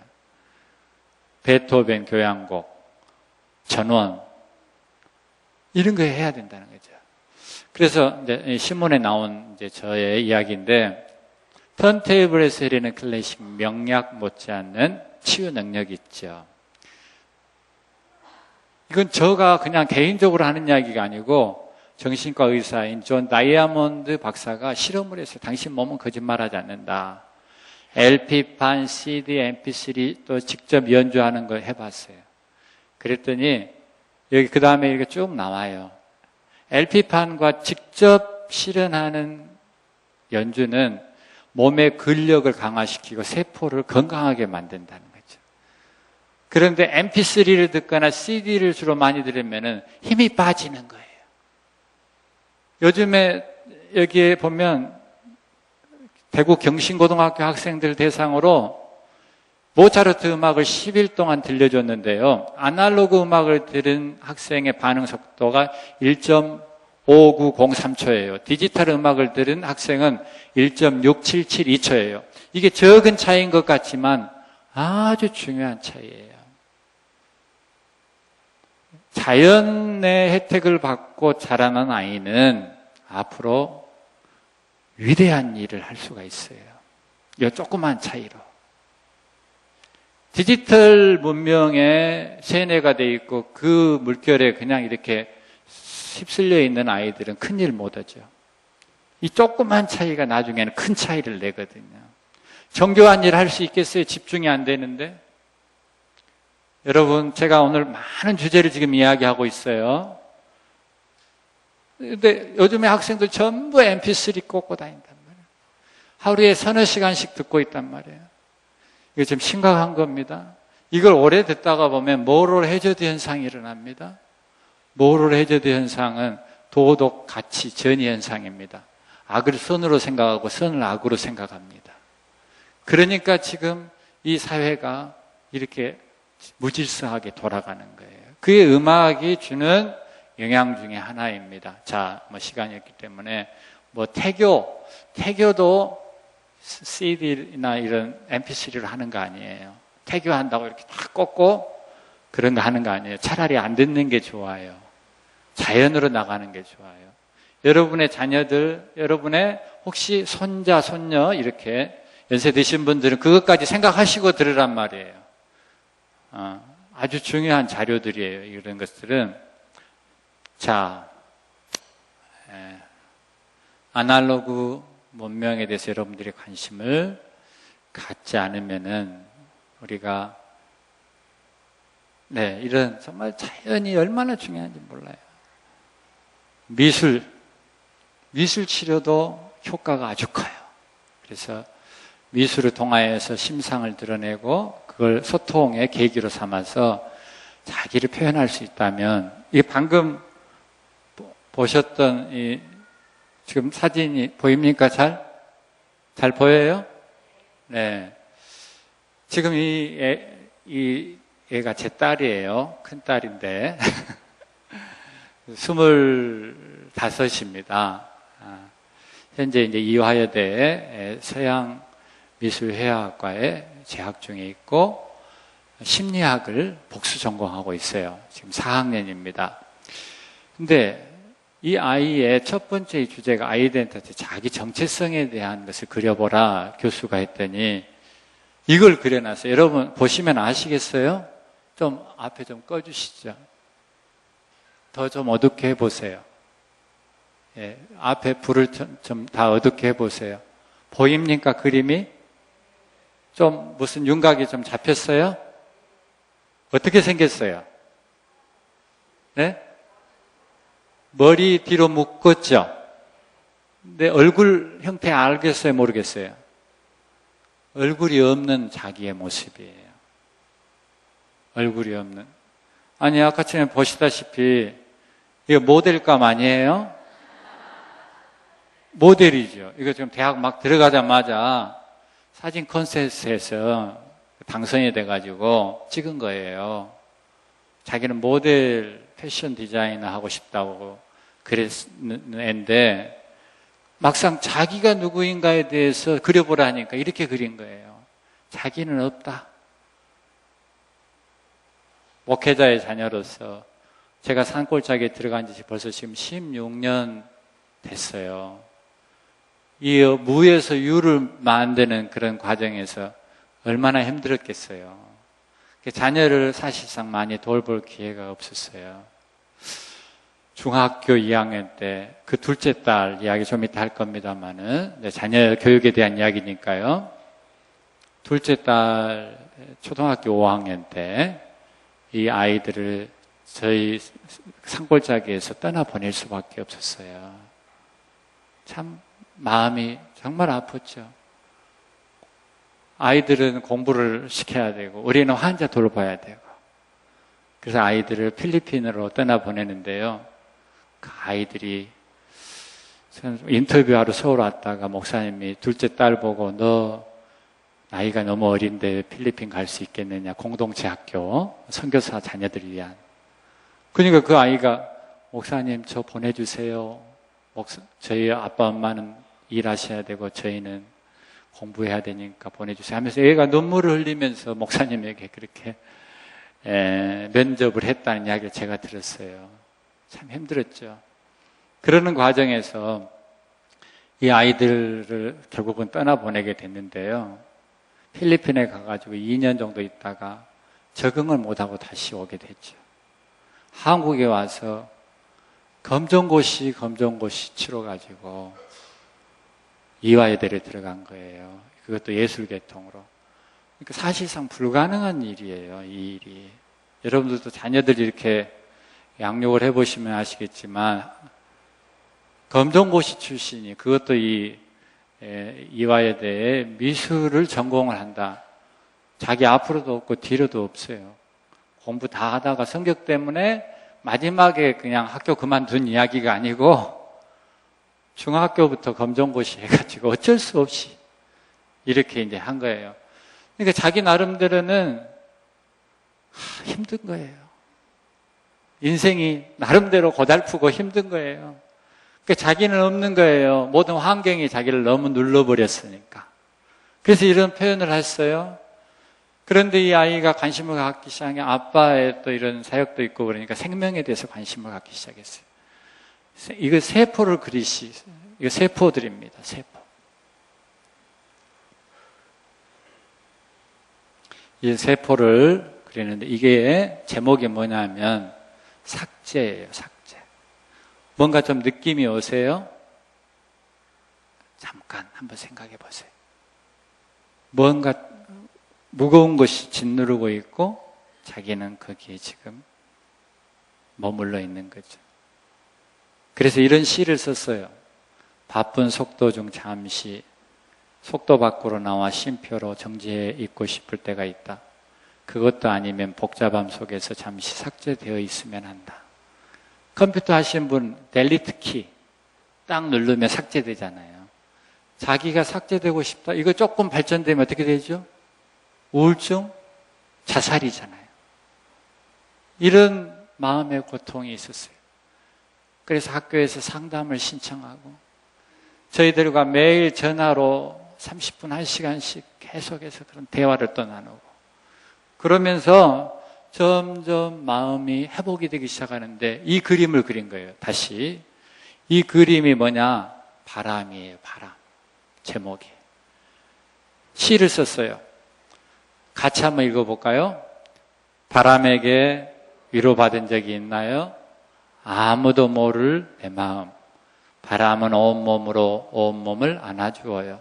베토벤 교향곡, 전원, 이런 거 해야 된다는 거죠. 그래서 이제 신문에 나온 이제 저의 이야기인데, 턴테이블에서 흐르는 클래식 명약 못지않는 치유 능력이 있죠. 이건 제가 그냥 개인적으로 하는 이야기가 아니고 정신과 의사인 존 다이아몬드 박사가 실험을 했어요. 당신 몸은 거짓말하지 않는다. LP판, CD, MP3 또 직접 연주하는 거 해봤어요. 그랬더니 여기 그 다음에 이렇게 쭉 나와요. LP판과 직접 실현하는 연주는 몸의 근력을 강화시키고 세포를 건강하게 만든다는 거죠. 그런데 MP3를 듣거나 CD를 주로 많이 들으면 힘이 빠지는 거예요. 요즘에 여기에 보면 대구 경신고등학교 학생들 대상으로 모차르트 음악을 10일 동안 들려줬는데요. 아날로그 음악을 들은 학생의 반응 속도가 1.5903초예요. 디지털 음악을 들은 학생은 1.6772초예요. 이게 적은 차이인 것 같지만 아주 중요한 차이예요. 자연의 혜택을 받고 자라는 아이는 앞으로 위대한 일을 할 수가 있어요. 이 조그만 차이로. 디지털 문명에 세뇌가 돼 있고 그 물결에 그냥 이렇게 휩쓸려 있는 아이들은 큰일 못 하죠. 이 조그만 차이가 나중에는 큰 차이를 내거든요. 정교한 일 할 수 있겠어요? 집중이 안 되는데. 여러분, 제가 오늘 많은 주제를 지금 이야기하고 있어요. 근데 요즘에 학생들 전부 MP3 꽂고 다닌단 말이에요. 하루에 서너 시간씩 듣고 있단 말이에요. 이거 좀 심각한 겁니다. 이걸 오래 듣다가 보면 모럴 해저드 현상이 일어납니다. 모럴 해저드 현상은 도덕, 가치, 전이 현상입니다. 악을 선으로 생각하고 선을 악으로 생각합니다. 그러니까 지금 이 사회가 이렇게 무질서하게 돌아가는 거예요. 그의 음악이 주는 영향 중에 하나입니다. 자, 시간이 없기 때문에 태교도 CD나 이런 MP3를 하는 거 아니에요. 태교한다고 이렇게 딱 꽂고 그런 거 하는 거 아니에요. 차라리 안 듣는 게 좋아요. 자연으로 나가는 게 좋아요. 여러분의 자녀들, 여러분의 혹시 손자, 손녀 이렇게 연세 드신 분들은 그것까지 생각하시고 들으란 말이에요. 아주 중요한 자료들이에요. 이런 것들은. 자, 아날로그 문명에 대해서 여러분들의 관심을 갖지 않으면은 우리가 이런 정말 자연이 얼마나 중요한지 몰라요. 미술 치료도 효과가 아주 커요. 그래서 미술을 통하여서 심상을 드러내고 그걸 소통의 계기로 삼아서 자기를 표현할 수 있다면, 이게 방금 보셨던 지금 사진이 보입니까? 잘 보여요? 네. 지금 이 애가 제 딸이에요. 큰 딸인데. 25입니다. 현재 이제 이화여대 서양미술회화학과에 재학 중에 있고, 심리학을 복수 전공하고 있어요. 지금 4학년입니다. 근데 이 아이의 첫 번째 주제가 아이덴티티, 자기 정체성에 대한 것을 그려보라 교수가 했더니 이걸 그려놨어요. 여러분 보시면 아시겠어요? 좀 앞에 좀 꺼주시죠. 더 좀 어둡게 해보세요. 앞에 불을 좀 다 어둡게 해보세요. 보입니까? 그림이? 좀 무슨 윤곽이 좀 잡혔어요? 어떻게 생겼어요? 네? 머리 뒤로 묶었죠? 근데 얼굴 형태 알겠어요? 모르겠어요? 얼굴이 없는 자기의 모습이에요. 얼굴이 없는. 아니, 아까 전에 보시다시피 이거 모델감 아니에요? 모델이죠. 이거 지금 대학 막 들어가자마자 사진 콘테스트에서 당선이 돼가지고 찍은 거예요. 자기는 모델 패션 디자이너 하고 싶다고 그랬는데 막상 자기가 누구인가에 대해서 그려보라니까 이렇게 그린 거예요. 자기는 없다. 목회자의 자녀로서 제가 산골짜기에 들어간 지 벌써 지금 16년 됐어요. 이 무에서 유를 만드는 그런 과정에서 얼마나 힘들었겠어요. 자녀를 사실상 많이 돌볼 기회가 없었어요. 중학교 2학년 때 그 둘째 딸 이야기 좀 이따 할 겁니다만은 자녀 교육에 대한 이야기니까요. 둘째 딸 초등학교 5학년 때 이 아이들을 저희 산골짜기에서 떠나보낼 수밖에 없었어요. 참 마음이 정말 아팠죠. 아이들은 공부를 시켜야 되고 우리는 환자 돌봐야 되고, 그래서 아이들을 필리핀으로 떠나보내는데요. 그 아이들이 인터뷰하러 서울 왔다가 목사님이 둘째 딸 보고 너 나이가 너무 어린데 필리핀 갈 수 있겠느냐, 공동체 학교 선교사 자녀들을 위한. 그러니까 그 아이가 목사님 저 보내주세요. 저희 아빠 엄마는 일하셔야 되고 저희는 공부해야 되니까 보내주세요 하면서 애가 눈물을 흘리면서 목사님에게 그렇게 면접을 했다는 이야기를 제가 들었어요. 참 힘들었죠. 그러는 과정에서 이 아이들을 결국은 떠나보내게 됐는데요. 필리핀에 가가지고 2년 정도 있다가 적응을 못하고 다시 오게 됐죠. 한국에 와서 검정고시 치러가지고 이화여대를 들어간 거예요. 그것도 예술계통으로. 그러니까 사실상 불가능한 일이에요, 이 일이. 여러분들도 자녀들이 이렇게 양육을 해보시면 아시겠지만, 검정고시 출신이, 그것도 이화여대에 미술을 전공을 한다. 자기 앞으로도 없고 뒤로도 없어요. 공부 다 하다가 성격 때문에 마지막에 그냥 학교 그만둔 이야기가 아니고, 중학교부터 검정고시 해가지고 어쩔 수 없이 이렇게 이제 한 거예요. 그러니까 자기 나름대로는 힘든 거예요. 인생이 나름대로 고달프고 힘든 거예요. 그러니까 자기는 없는 거예요. 모든 환경이 자기를 너무 눌러버렸으니까. 그래서 이런 표현을 했어요. 그런데 이 아이가 관심을 갖기 시작한 게 아빠의 또 이런 사역도 있고 그러니까 생명에 대해서 관심을 갖기 시작했어요. 이거 세포를 이거 세포들입니다. 세포. 이 세포를 그리는데 이게 제목이 뭐냐면 삭제예요. 삭제. 뭔가 좀 느낌이 오세요? 잠깐 한번 생각해 보세요. 뭔가 무거운 것이 짓누르고 있고 자기는 거기에 지금 머물러 있는 거죠. 그래서 이런 시를 썼어요. 바쁜 속도 중 잠시 속도 밖으로 나와 쉼표로 정지해 있고 싶을 때가 있다. 그것도 아니면 복잡함 속에서 잠시 삭제되어 있으면 한다. 컴퓨터 하신 분 델리트 키 딱 누르면 삭제되잖아요. 자기가 삭제되고 싶다. 이거 조금 발전되면 어떻게 되죠? 우울증, 자살이잖아요. 이런 마음의 고통이 있었어요. 그래서 학교에서 상담을 신청하고 저희들과 매일 전화로 30분, 1시간씩 계속해서 그런 대화를 또 나누고 그러면서 점점 마음이 회복이 되기 시작하는데 이 그림을 그린 거예요. 다시. 이 그림이 뭐냐? 바람이에요. 바람. 제목이. 시를 썼어요. 같이 한번 읽어볼까요? 바람에게 위로받은 적이 있나요? 아무도 모를 내 마음. 바람은 온몸으로 온몸을 안아주어요.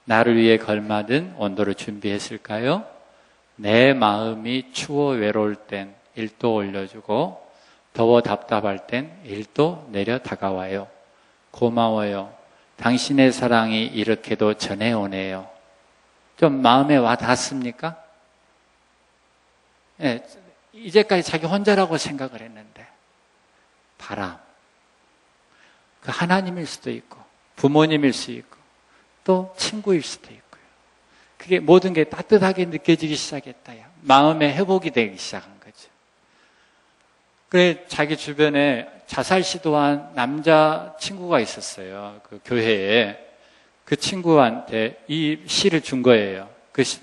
나를 위해 걸맞은 온도를 준비했을까요? 내 마음이 추워 외로울 땐 1도 올려주고 더워 답답할 땐 1도 내려 다가와요. 고마워요. 당신의 사랑이 이렇게도 전해오네요. 좀 마음에 와 닿습니까? 네, 이제까지 자기 혼자라고 생각을 했는데 바람. 그 하나님일 수도 있고 부모님일 수 있고 또 친구일 수도 있고요. 그게 모든 게 따뜻하게 느껴지기 시작했다요. 마음의 회복이 되기 시작한 거죠. 그래 자기 주변에 자살 시도한 남자 친구가 있었어요. 그 교회에. 그 친구한테 이 시를 준 거예요.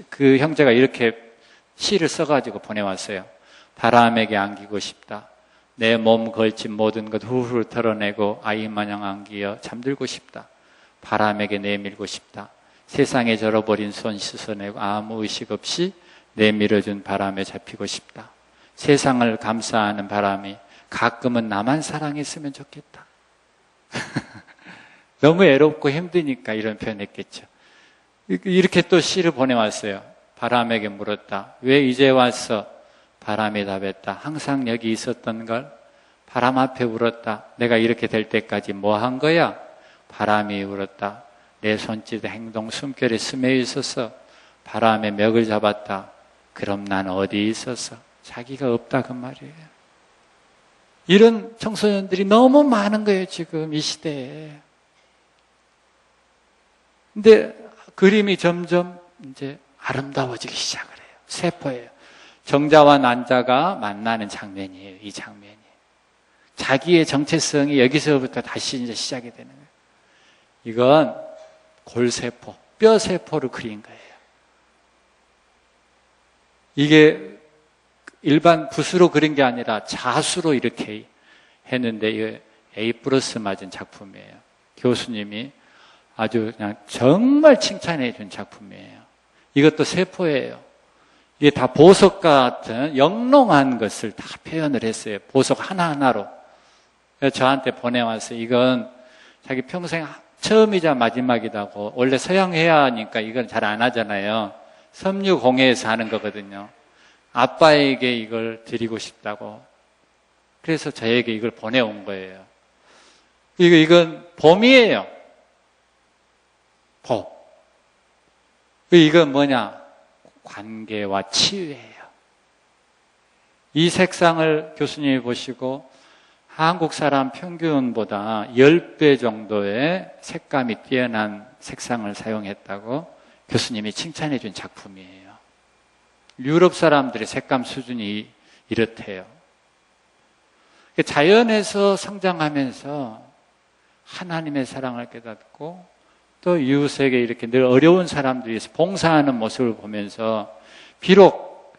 그 형제가 이렇게 시를 써가지고 보내왔어요. 바람에게 안기고 싶다. 내 몸 걸친 모든 것 후후를 털어내고 아이 마냥 안기어 잠들고 싶다. 바람에게 내밀고 싶다. 세상에 절어버린 손 씻어내고 아무 의식 없이 내밀어준 바람에 잡히고 싶다. 세상을 감싸는 바람이 가끔은 나만 사랑했으면 좋겠다. 너무 애롭고 힘드니까 이런 표현했겠죠. 이렇게 또 시를 보내왔어요. 바람에게 물었다. 왜 이제 왔어? 바람이 답했다. 항상 여기 있었던 걸. 바람 앞에 울었다. 내가 이렇게 될 때까지 뭐 한 거야? 바람이 울었다. 내 손짓 행동 숨결에 스며 있었어. 바람에 멱을 잡았다. 그럼 난 어디 있었어? 자기가 없다 그 말이에요. 이런 청소년들이 너무 많은 거예요 지금 이 시대에. 근데 그림이 점점 이제 아름다워지기 시작을 해요. 세포예요. 정자와 난자가 만나는 장면이에요. 이 장면이. 자기의 정체성이 여기서부터 다시 이제 시작이 되는 거예요. 이건 골세포, 뼈세포를 그린 거예요. 이게 일반 붓으로 그린 게 아니라 자수로 이렇게 했는데 이게 A+ 맞은 작품이에요. 교수님이 아주 그냥 정말 칭찬해 준 작품이에요. 이것도 세포예요. 이게 다 보석 같은 영롱한 것을 다 표현을 했어요. 보석 하나하나로. 저한테 보내왔어요. 이건 자기 평생 처음이자 마지막이라고. 원래 서양회화니까 이건 잘 안 하잖아요. 섬유공예에서 하는 거거든요. 아빠에게 이걸 드리고 싶다고. 그래서 저에게 이걸 보내온 거예요. 이건 봄이에요. 봄. 이건 뭐냐? 관계와 치유예요. 이 색상을 교수님이 보시고 한국 사람 평균보다 10배 정도의 색감이 뛰어난 색상을 사용했다고 교수님이 칭찬해 준 작품이에요. 유럽 사람들의 색감 수준이 이렇대요. 자연에서 성장하면서 하나님의 사랑을 깨닫고 또 이웃에게 이렇게 늘 어려운 사람들이 위해서 봉사하는 모습을 보면서 비록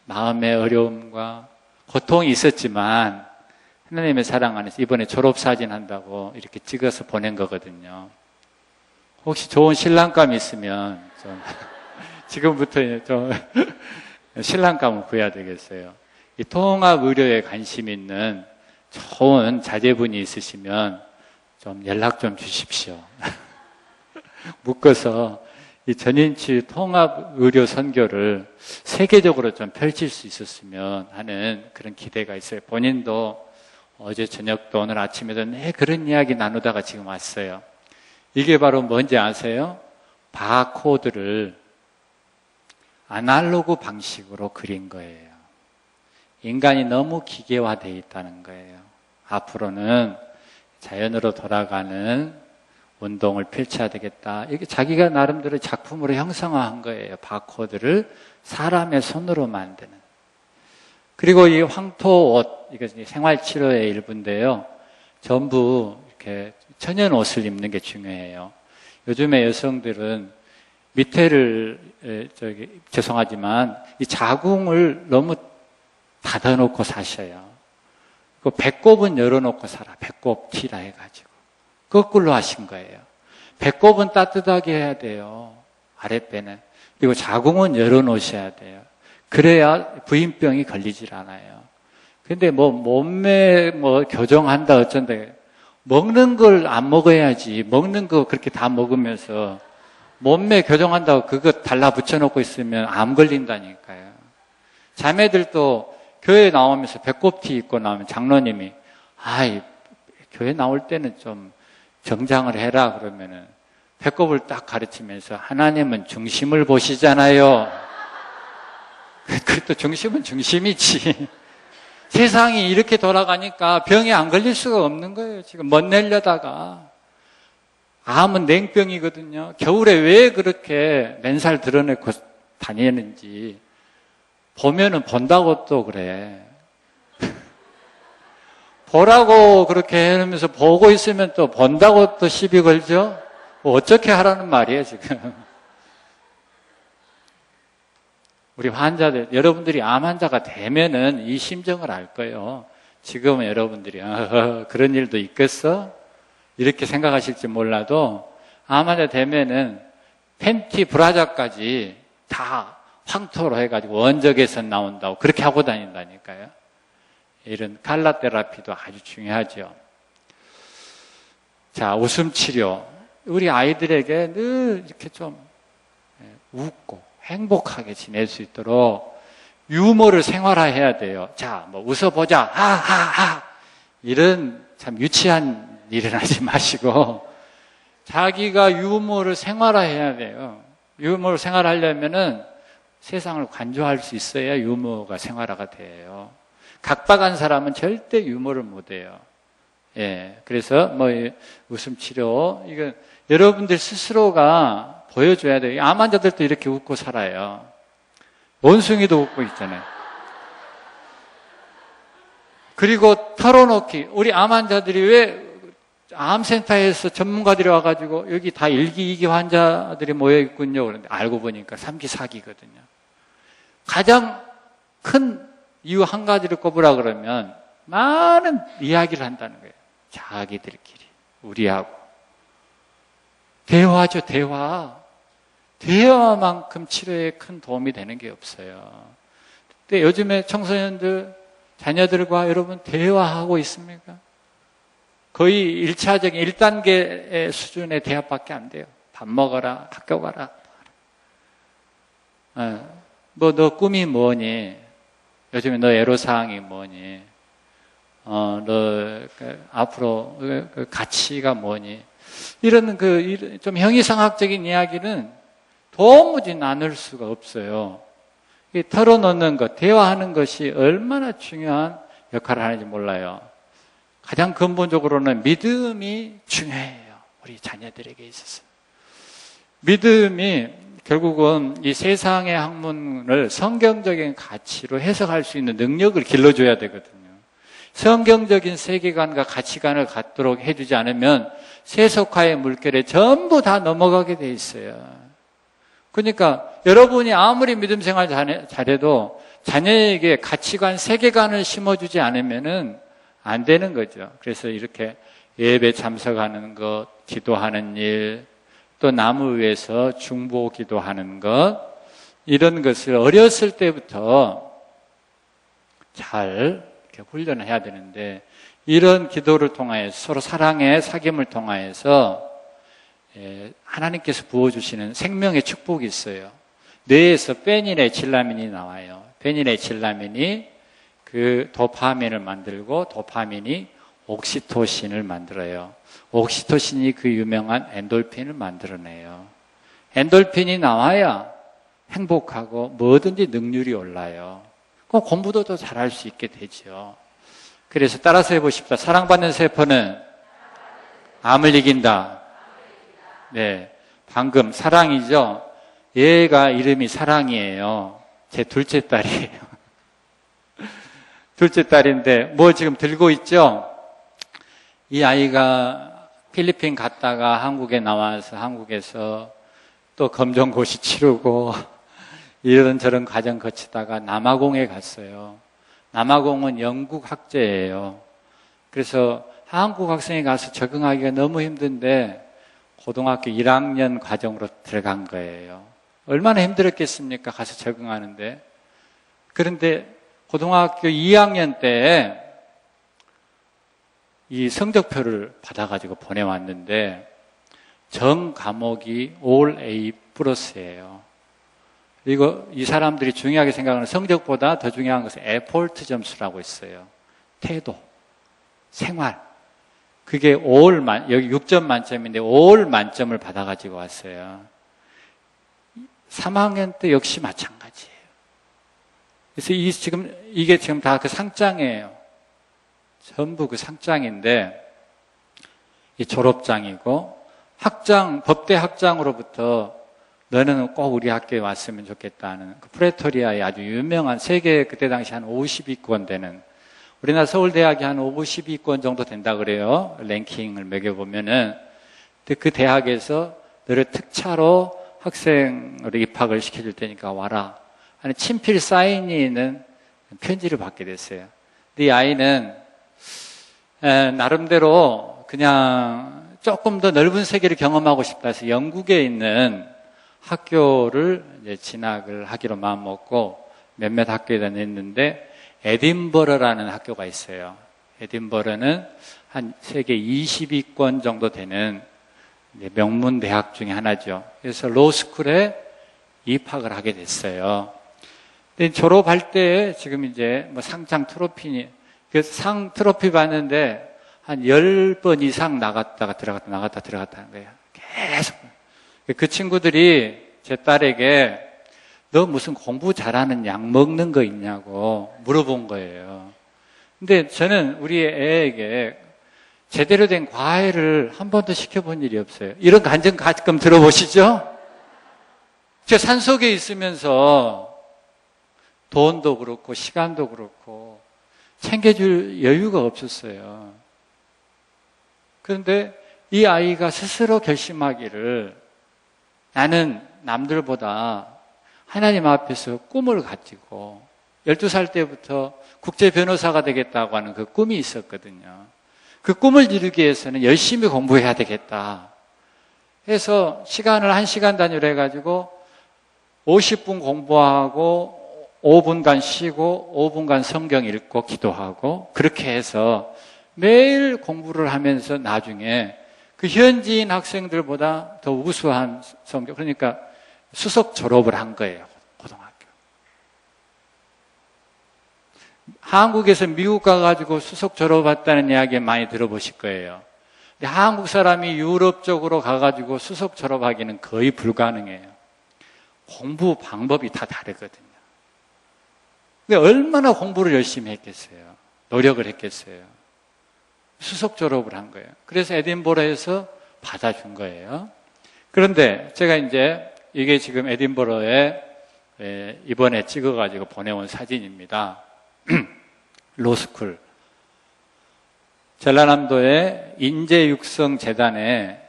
마음의 어려움과 고통이 있었지만 하나님의 사랑 안에서 이번에 졸업사진 한다고 이렇게 찍어서 보낸 거거든요. 혹시 좋은 신랑감 있으면 좀 지금부터 좀 신랑감을 구해야 되겠어요. 이 통합 의료에 관심 있는 좋은 자제분이 있으시면 좀 연락 좀 주십시오. 묶어서 이 전인치 통합 의료 선교를 세계적으로 좀 펼칠 수 있었으면 하는 그런 기대가 있어요. 본인도 어제 저녁도 오늘 아침에도 그런 이야기 나누다가 지금 왔어요. 이게 바로 뭔지 아세요? 바코드를 아날로그 방식으로 그린 거예요. 인간이 너무 기계화되어 있다는 거예요. 앞으로는 자연으로 돌아가는 운동을 펼쳐야 되겠다. 이게 자기가 나름대로 작품으로 형상화한 거예요. 바코드를 사람의 손으로 만드는. 그리고 이 황토 옷, 이것은 생활치료의 일부인데요. 전부 이렇게 천연 옷을 입는 게 중요해요. 요즘에 여성들은 밑에를, 죄송하지만 이 자궁을 너무 닫아놓고 사셔요. 그 배꼽은 열어놓고 살아. 배꼽 티라 해가지고. 거꾸로 하신 거예요. 배꼽은 따뜻하게 해야 돼요. 아랫배는. 그리고 자궁은 열어놓으셔야 돼요. 그래야 부인병이 걸리질 않아요. 근데 몸매 교정한다 어쩐다. 먹는 걸 안 먹어야지. 먹는 거 그렇게 다 먹으면서 몸매 교정한다고 그거 달라붙여 놓고 있으면 암 걸린다니까요. 자매들도 교회 나오면서 배꼽티 입고 나오면 장로님이 교회 나올 때는 좀 정장을 해라 그러면은 배꼽을 딱 가르치면서 하나님은 중심을 보시잖아요. 그래도 중심은 중심이지. 세상이 이렇게 돌아가니까 병에 안 걸릴 수가 없는 거예요. 지금 멋내려다가. 암은 냉병이거든요. 겨울에 왜 그렇게 맨살 드러내고 다니는지 보면은 본다고 또 그래. 보라고 그렇게 해놓으면서 보고 있으면 또 본다고 또 시비 걸죠? 어떻게 하라는 말이에요, 지금. 우리 환자들, 여러분들이 암 환자가 되면은 이 심정을 알 거예요. 지금은 여러분들이, 그런 일도 있겠어? 이렇게 생각하실지 몰라도, 암 환자 되면은 팬티 브라자까지 다 황토로 해가지고 원적에서 나온다고 그렇게 하고 다닌다니까요. 이런 칼라 테라피도 아주 중요하죠. 자, 웃음 치료. 우리 아이들에게 늘 이렇게 좀 웃고 행복하게 지낼 수 있도록 유머를 생활화해야 돼요. 자, 웃어보자. 하하하. 이런 참 유치한 일은 하지 마시고 자기가 유머를 생활화해야 돼요. 유머를 생활하려면은 세상을 관조할 수 있어야 유머가 생활화가 돼요. 각박한 사람은 절대 유머를 못해요. 예, 그래서 웃음 치료 이거 여러분들 스스로가 보여줘야 돼요. 암 환자들도 이렇게 웃고 살아요. 원숭이도 웃고 있잖아요. 그리고 털어놓기. 우리 암 환자들이 왜 암센터에서 전문가들이 와가지고 여기 다 1기, 2기 환자들이 모여있군요. 그런데 알고 보니까 3기, 4기거든요. 가장 큰 이유 한 가지를 꼽으라 그러면 많은 이야기를 한다는 거예요. 자기들끼리, 우리하고. 대화죠, 대화. 대화만큼 치료에 큰 도움이 되는 게 없어요. 근데 요즘에 청소년들, 자녀들과 여러분 대화하고 있습니까? 거의 1차적인 1단계 수준의 대화밖에 안 돼요. 밥 먹어라, 학교 가라. 너 꿈이 뭐니? 요즘에 너 애로사항이 뭐니? 너 앞으로 그 가치가 뭐니? 이런 좀 형이상학적인 이야기는 도무지 나눌 수가 없어요. 이 털어놓는 것, 대화하는 것이 얼마나 중요한 역할을 하는지 몰라요. 가장 근본적으로는 믿음이 중요해요. 우리 자녀들에게 있어서. 믿음이 결국은 이 세상의 학문을 성경적인 가치로 해석할 수 있는 능력을 길러줘야 되거든요. 성경적인 세계관과 가치관을 갖도록 해주지 않으면 세속화의 물결에 전부 다 넘어가게 돼 있어요. 그러니까 여러분이 아무리 믿음 생활 잘해도 자녀에게 가치관, 세계관을 심어주지 않으면은 안 되는 거죠. 그래서 이렇게 예배 참석하는 것, 기도하는 일, 또 나무 위에서 중보 기도하는 것, 이런 것을 어렸을 때부터 잘 이렇게 훈련을 해야 되는데, 이런 기도를 통하여서 서로 사랑의 사귐을 통하여서 하나님께서 부어주시는 생명의 축복이 있어요. 뇌에서 페닐에틸라민이 나와요. 페닐에틸라민이 그 도파민을 만들고 도파민이 옥시토신을 만들어요. 옥시토신이 그 유명한 엔돌핀을 만들어내요. 엔돌핀이 나와야 행복하고 뭐든지 능률이 올라요. 그럼 공부도 더 잘할 수 있게 되죠. 그래서 따라서 해보십시다. 사랑받는 세포는 암을 이긴다. 네, 방금 사랑이죠. 얘가 이름이 사랑이에요. 제 둘째 딸이에요. 둘째 딸인데 뭐 지금 들고 있죠? 이 아이가 필리핀 갔다가 한국에 나와서 한국에서 또 검정고시 치르고 이런저런 과정 거치다가 남아공에 갔어요. 남아공은 영국 학제예요. 그래서 한국 학생이 가서 적응하기가 너무 힘든데 고등학교 1학년 과정으로 들어간 거예요. 얼마나 힘들었겠습니까? 가서 적응하는데. 그런데 고등학교 2학년 때 이 성적표를 받아가지고 보내왔는데 전 과목이 All A 플러스예요. 그리고 이 사람들이 중요하게 생각하는 성적보다 더 중요한 것은 에포트 점수라고 있어요. 태도, 생활. 그게 여기 6점 만점인데 5월 만점을 받아가지고 왔어요. 3학년 때 역시 마찬가지예요. 그래서 이게 지금 다 그 상장이에요. 전부 그 상장인데, 이 졸업장이고, 법대 학장으로부터 너는 꼭 우리 학교에 왔으면 좋겠다는 그 프레토리아의 아주 유명한 세계 그때 당시 한 50위권 되는, 우리나라 서울대학이 한 50위권 정도 된다 그래요. 랭킹을 매겨보면은. 근데 그 대학에서 너를 특차로 학생으로 입학을 시켜줄 테니까 와라. 하는 친필 사인이 있는 편지를 받게 됐어요. 근데 이 아이는 나름대로 그냥 조금 더 넓은 세계를 경험하고 싶다 해서 영국에 있는 학교를 이제 진학을 하기로 마음먹고 몇몇 학교에 다녔는데 에딘버러라는 학교가 있어요. 에딘버러는 한 세계 20위권 정도 되는 명문 대학 중에 하나죠. 그래서 로스쿨에 입학을 하게 됐어요. 근데 졸업할 때 지금 이제 뭐 상장 트로피, 그 상 트로피 받는데 한 10번 이상 나갔다 들어갔다 하는 거예요. 계속. 그 친구들이 제 딸에게 너 무슨 공부 잘하는 약 먹는 거 있냐고 물어본 거예요. 근데 저는 우리 애에게 제대로 된 과외를 한 번도 시켜본 일이 없어요. 이런 간증 가끔 들어보시죠? 저 산속에 있으면서 돈도 그렇고 시간도 그렇고 챙겨줄 여유가 없었어요. 그런데 이 아이가 스스로 결심하기를 나는 남들보다 하나님 앞에서 꿈을 가지고 12살 때부터 국제 변호사가 되겠다고 하는 그 꿈이 있었거든요. 그 꿈을 이루기 위해서는 열심히 공부해야 되겠다 해서 시간을 1시간 단위로 해가지고 50분 공부하고 5분간 쉬고 5분간 성경 읽고 기도하고 그렇게 해서 매일 공부를 하면서 나중에 그 현지인 학생들보다 더 우수한 성적, 그러니까 수석 졸업을 한 거예요. 고등학교. 한국에서 미국 가가지고 수석 졸업했다는 이야기 많이 들어보실 거예요. 근데 한국 사람이 유럽 쪽으로 가가지고 수석 졸업하기는 거의 불가능해요. 공부 방법이 다 다르거든요. 근데 얼마나 공부를 열심히 했겠어요. 노력을 했겠어요. 수석 졸업을 한 거예요. 그래서 에딘버러에서 받아준 거예요. 그런데 제가 이제 이게 지금 에딘버러에 이번에 찍어가지고 보내온 사진입니다. 로스쿨. 전라남도의 인재육성재단에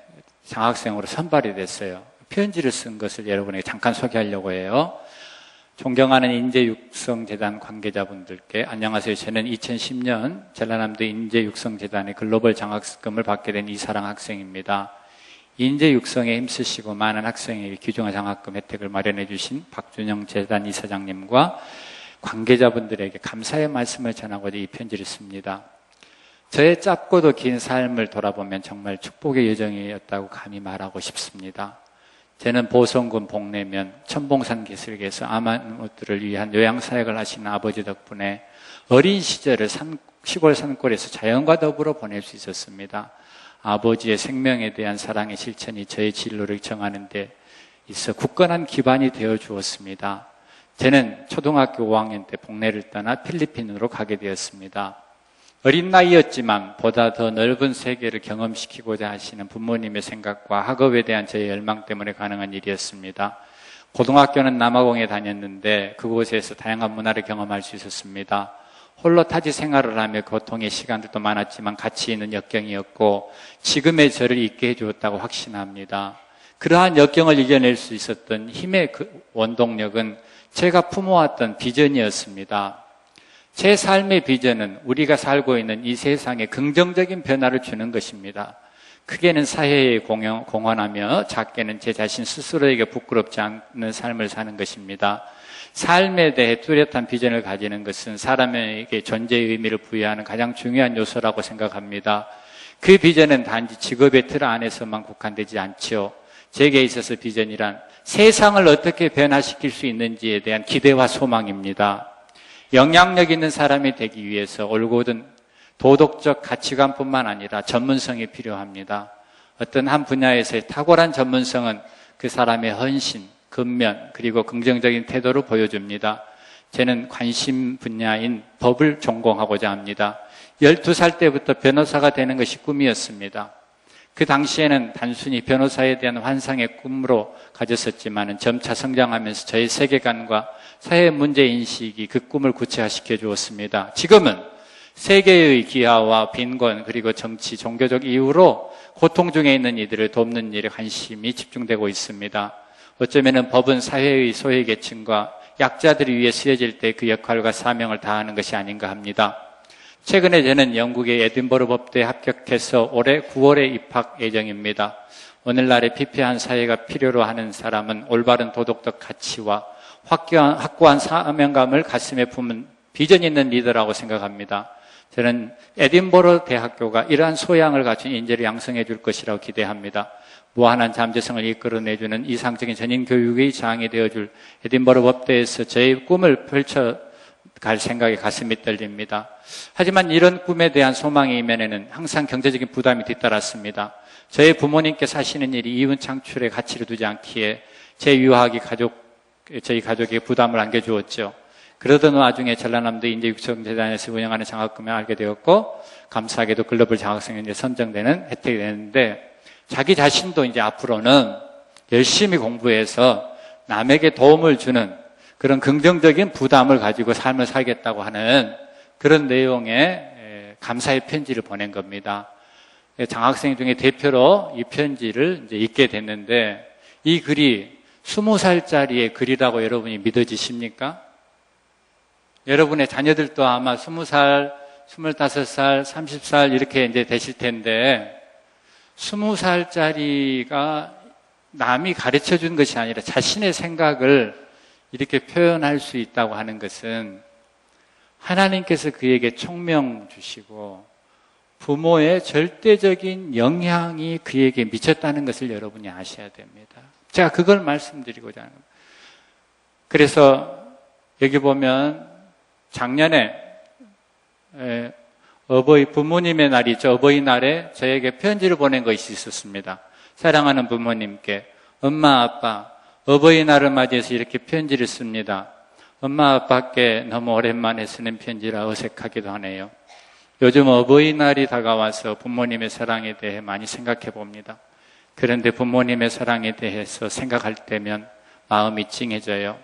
장학생으로 선발이 됐어요. 편지를 쓴 것을 여러분에게 잠깐 소개하려고 해요. 존경하는 인재육성재단 관계자분들께 안녕하세요. 저는 2010년 전라남도 인재육성재단의 글로벌 장학금을 받게 된 이사랑 학생입니다. 인재육성에 힘쓰시고 많은 학생에게 귀중한 장학금 혜택을 마련해 주신 박준영 재단 이사장님과 관계자분들에게 감사의 말씀을 전하고자 이 편지를 씁니다. 저의 짧고도 긴 삶을 돌아보면 정말 축복의 여정이었다고 감히 말하고 싶습니다. 저는 보성군 복내면 천봉산 기슭에서 아마누들을 위한 요양사역을 하시는 아버지 덕분에 어린 시절을 시골 산골에서 자연과 더불어 보낼 수 있었습니다. 아버지의 생명에 대한 사랑의 실천이 저의 진로를 정하는 데 있어 굳건한 기반이 되어 주었습니다. 저는 초등학교 5학년 때 복내를 떠나 필리핀으로 가게 되었습니다. 어린 나이였지만 보다 더 넓은 세계를 경험시키고자 하시는 부모님의 생각과 학업에 대한 저의 열망 때문에 가능한 일이었습니다. 고등학교는 남아공에 다녔는데 그곳에서 다양한 문화를 경험할 수 있었습니다. 홀로 타지 생활을 하며 고통의 시간들도 많았지만 가치 있는 역경이었고 지금의 저를 있게 해주었다고 확신합니다. 그러한 역경을 이겨낼 수 있었던 힘의 원동력은 제가 품어왔던 비전이었습니다. 제 삶의 비전은 우리가 살고 있는 이 세상에 긍정적인 변화를 주는 것입니다. 크게는 사회에 공헌하며 작게는 제 자신 스스로에게 부끄럽지 않는 삶을 사는 것입니다. 삶에 대해 뚜렷한 비전을 가지는 것은 사람에게 존재의 의미를 부여하는 가장 중요한 요소라고 생각합니다. 그 비전은 단지 직업의 틀 안에서만 국한되지 않지요. 제게 있어서 비전이란 세상을 어떻게 변화시킬 수 있는지에 대한 기대와 소망입니다. 영향력 있는 사람이 되기 위해서 올곧은 도덕적 가치관뿐만 아니라 전문성이 필요합니다. 어떤 한 분야에서의 탁월한 전문성은 그 사람의 헌신, 근면, 그리고 긍정적인 태도를 보여줍니다. 저는 관심 분야인 법을 전공하고자 합니다. 12살 때부터 변호사가 되는 것이 꿈이었습니다. 그 당시에는 단순히 변호사에 대한 환상의 꿈으로 가졌었지만 점차 성장하면서 저의 세계관과 사회 문제인식이 그 꿈을 구체화시켜 주었습니다. 지금은 세계의 기아와 빈곤 그리고 정치, 종교적 이유로 고통 중에 있는 이들을 돕는 일에 관심이 집중되고 있습니다. 어쩌면 법은 사회의 소외계층과 약자들을 위해 쓰여질 때 그 역할과 사명을 다하는 것이 아닌가 합니다. 최근에 저는 영국의 에딘버러 법대에 합격해서 올해 9월에 입학 예정입니다. 오늘날의 피폐한 사회가 필요로 하는 사람은 올바른 도덕적 가치와 확고한 사명감을 가슴에 품은 비전 있는 리더라고 생각합니다. 저는 에딘버러 대학교가 이러한 소양을 갖춘 인재를 양성해 줄 것이라고 기대합니다. 무한한 잠재성을 이끌어내주는 이상적인 전인 교육의 장이 되어줄 에딘버러 법대에서 저의 꿈을 펼쳐갈 생각에 가슴이 떨립니다. 하지만 이런 꿈에 대한 소망의 이면에는 항상 경제적인 부담이 뒤따랐습니다. 저희 부모님께서 하시는 일이 이윤 창출에 가치를 두지 않기에 제 유학이 저희 가족에게 부담을 안겨주었죠. 그러던 와중에 전라남도 인재육성재단에서 운영하는 장학금을 알게 되었고 감사하게도 글로벌 장학생에 선정되는 혜택이 되는데 자기 자신도 이제 앞으로는 열심히 공부해서 남에게 도움을 주는 그런 긍정적인 부담을 가지고 삶을 살겠다고 하는 그런 내용의 감사의 편지를 보낸 겁니다. 장학생 중에 대표로 이 편지를 이제 읽게 됐는데 이 글이 20살짜리의 글이라고 여러분이 믿어지십니까? 여러분의 자녀들도 아마 20살, 25살, 30살 이렇게 이제 되실 텐데 20살짜리가 남이 가르쳐 준 것이 아니라 자신의 생각을 이렇게 표현할 수 있다고 하는 것은 하나님께서 그에게 총명 주시고 부모의 절대적인 영향이 그에게 미쳤다는 것을 여러분이 아셔야 됩니다. 제가 그걸 말씀드리고자 하는 겁니다. 그래서 여기 보면 작년에 부모님의 날이죠. 어버이날에 저에게 편지를 보낸 것이 있었습니다. 사랑하는 부모님께 엄마 아빠 어버이날을 맞이해서 이렇게 편지를 씁니다. 엄마 아빠께 너무 오랜만에 쓰는 편지라 어색하기도 하네요. 요즘 어버이날이 다가와서 부모님의 사랑에 대해 많이 생각해 봅니다. 그런데 부모님의 사랑에 대해서 생각할 때면 마음이 찡해져요.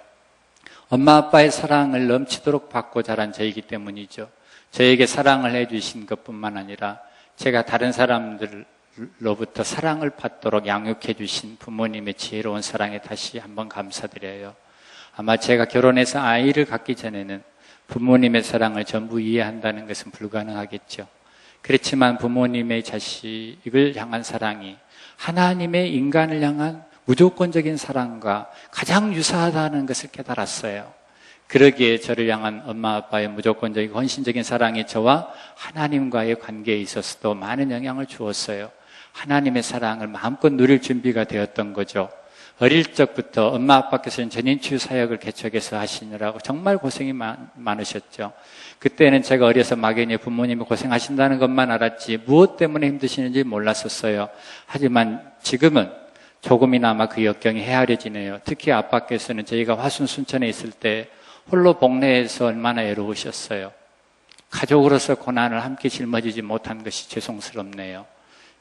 엄마 아빠의 사랑을 넘치도록 받고 자란 저이기 때문이죠. 저에게 사랑을 해주신 것뿐만 아니라 제가 다른 사람들로부터 사랑을 받도록 양육해 주신 부모님의 지혜로운 사랑에 다시 한번 감사드려요. 아마 제가 결혼해서 아이를 갖기 전에는 부모님의 사랑을 전부 이해한다는 것은 불가능하겠죠. 그렇지만 부모님의 자식을 향한 사랑이 하나님의 인간을 향한 무조건적인 사랑과 가장 유사하다는 것을 깨달았어요. 그러기에 저를 향한 엄마 아빠의 무조건적인 헌신적인 사랑이 저와 하나님과의 관계에 있어서도 많은 영향을 주었어요. 하나님의 사랑을 마음껏 누릴 준비가 되었던 거죠. 어릴 적부터 엄마 아빠께서는 전인치유 사역을 개척해서 하시느라고 정말 고생이 많으셨죠. 그때는 제가 어려서 막연히 부모님이 고생하신다는 것만 알았지 무엇 때문에 힘드시는지 몰랐었어요. 하지만 지금은 조금이나마 그 역경이 헤아려지네요. 특히 아빠께서는 저희가 화순 순천에 있을 때 홀로 복내에서 얼마나 애로우셨어요. 가족으로서 고난을 함께 짊어지지 못한 것이 죄송스럽네요.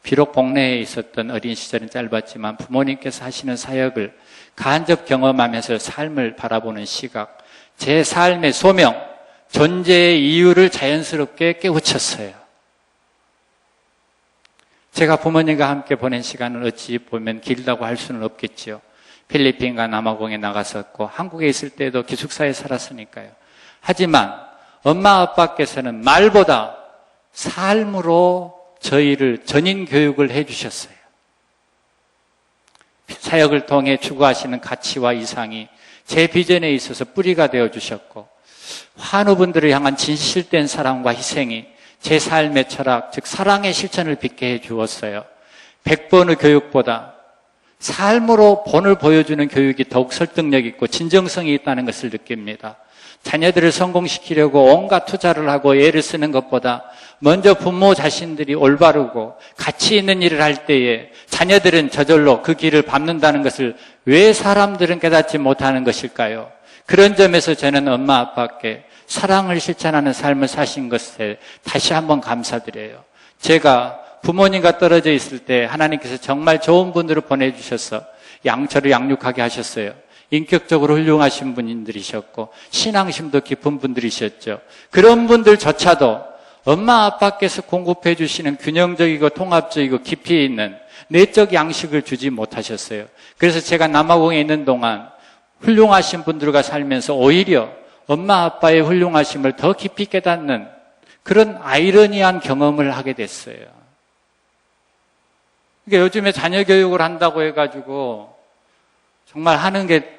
비록 복내에 있었던 어린 시절은 짧았지만 부모님께서 하시는 사역을 간접 경험하면서 삶을 바라보는 시각, 제 삶의 소명, 존재의 이유를 자연스럽게 깨우쳤어요. 제가 부모님과 함께 보낸 시간을 어찌 보면 길다고 할 수는 없겠죠. 필리핀과 남아공에 나갔었고 한국에 있을 때도 기숙사에 살았으니까요. 하지만 엄마 아빠께서는 말보다 삶으로 저희를 전인 교육을 해주셨어요. 사역을 통해 추구하시는 가치와 이상이 제 비전에 있어서 뿌리가 되어주셨고 환우분들을 향한 진실된 사랑과 희생이 제 삶의 철학, 즉 사랑의 실천을 빚게 해주었어요. 100번의 교육보다 삶으로 본을 보여주는 교육이 더욱 설득력 있고 진정성이 있다는 것을 느낍니다. 자녀들을 성공시키려고 온갖 투자를 하고 애를 쓰는 것보다 먼저 부모 자신들이 올바르고 가치 있는 일을 할 때에 자녀들은 저절로 그 길을 밟는다는 것을 왜 사람들은 깨닫지 못하는 것일까요? 그런 점에서 저는 엄마 아빠께 사랑을 실천하는 삶을 사신 것에 다시 한번 감사드려요. 제가 부모님과 떨어져 있을 때 하나님께서 정말 좋은 분들을 보내주셔서 저를 양육하게 하셨어요. 인격적으로 훌륭하신 분들이셨고 신앙심도 깊은 분들이셨죠. 그런 분들조차도 엄마 아빠께서 공급해 주시는 균형적이고 통합적이고 깊이 있는 내적 양식을 주지 못하셨어요. 그래서 제가 남아공에 있는 동안 훌륭하신 분들과 살면서 오히려 엄마 아빠의 훌륭하심을 더 깊이 깨닫는 그런 아이러니한 경험을 하게 됐어요. 그러니까 요즘에 자녀 교육을 한다고 해가지고 정말 하는 게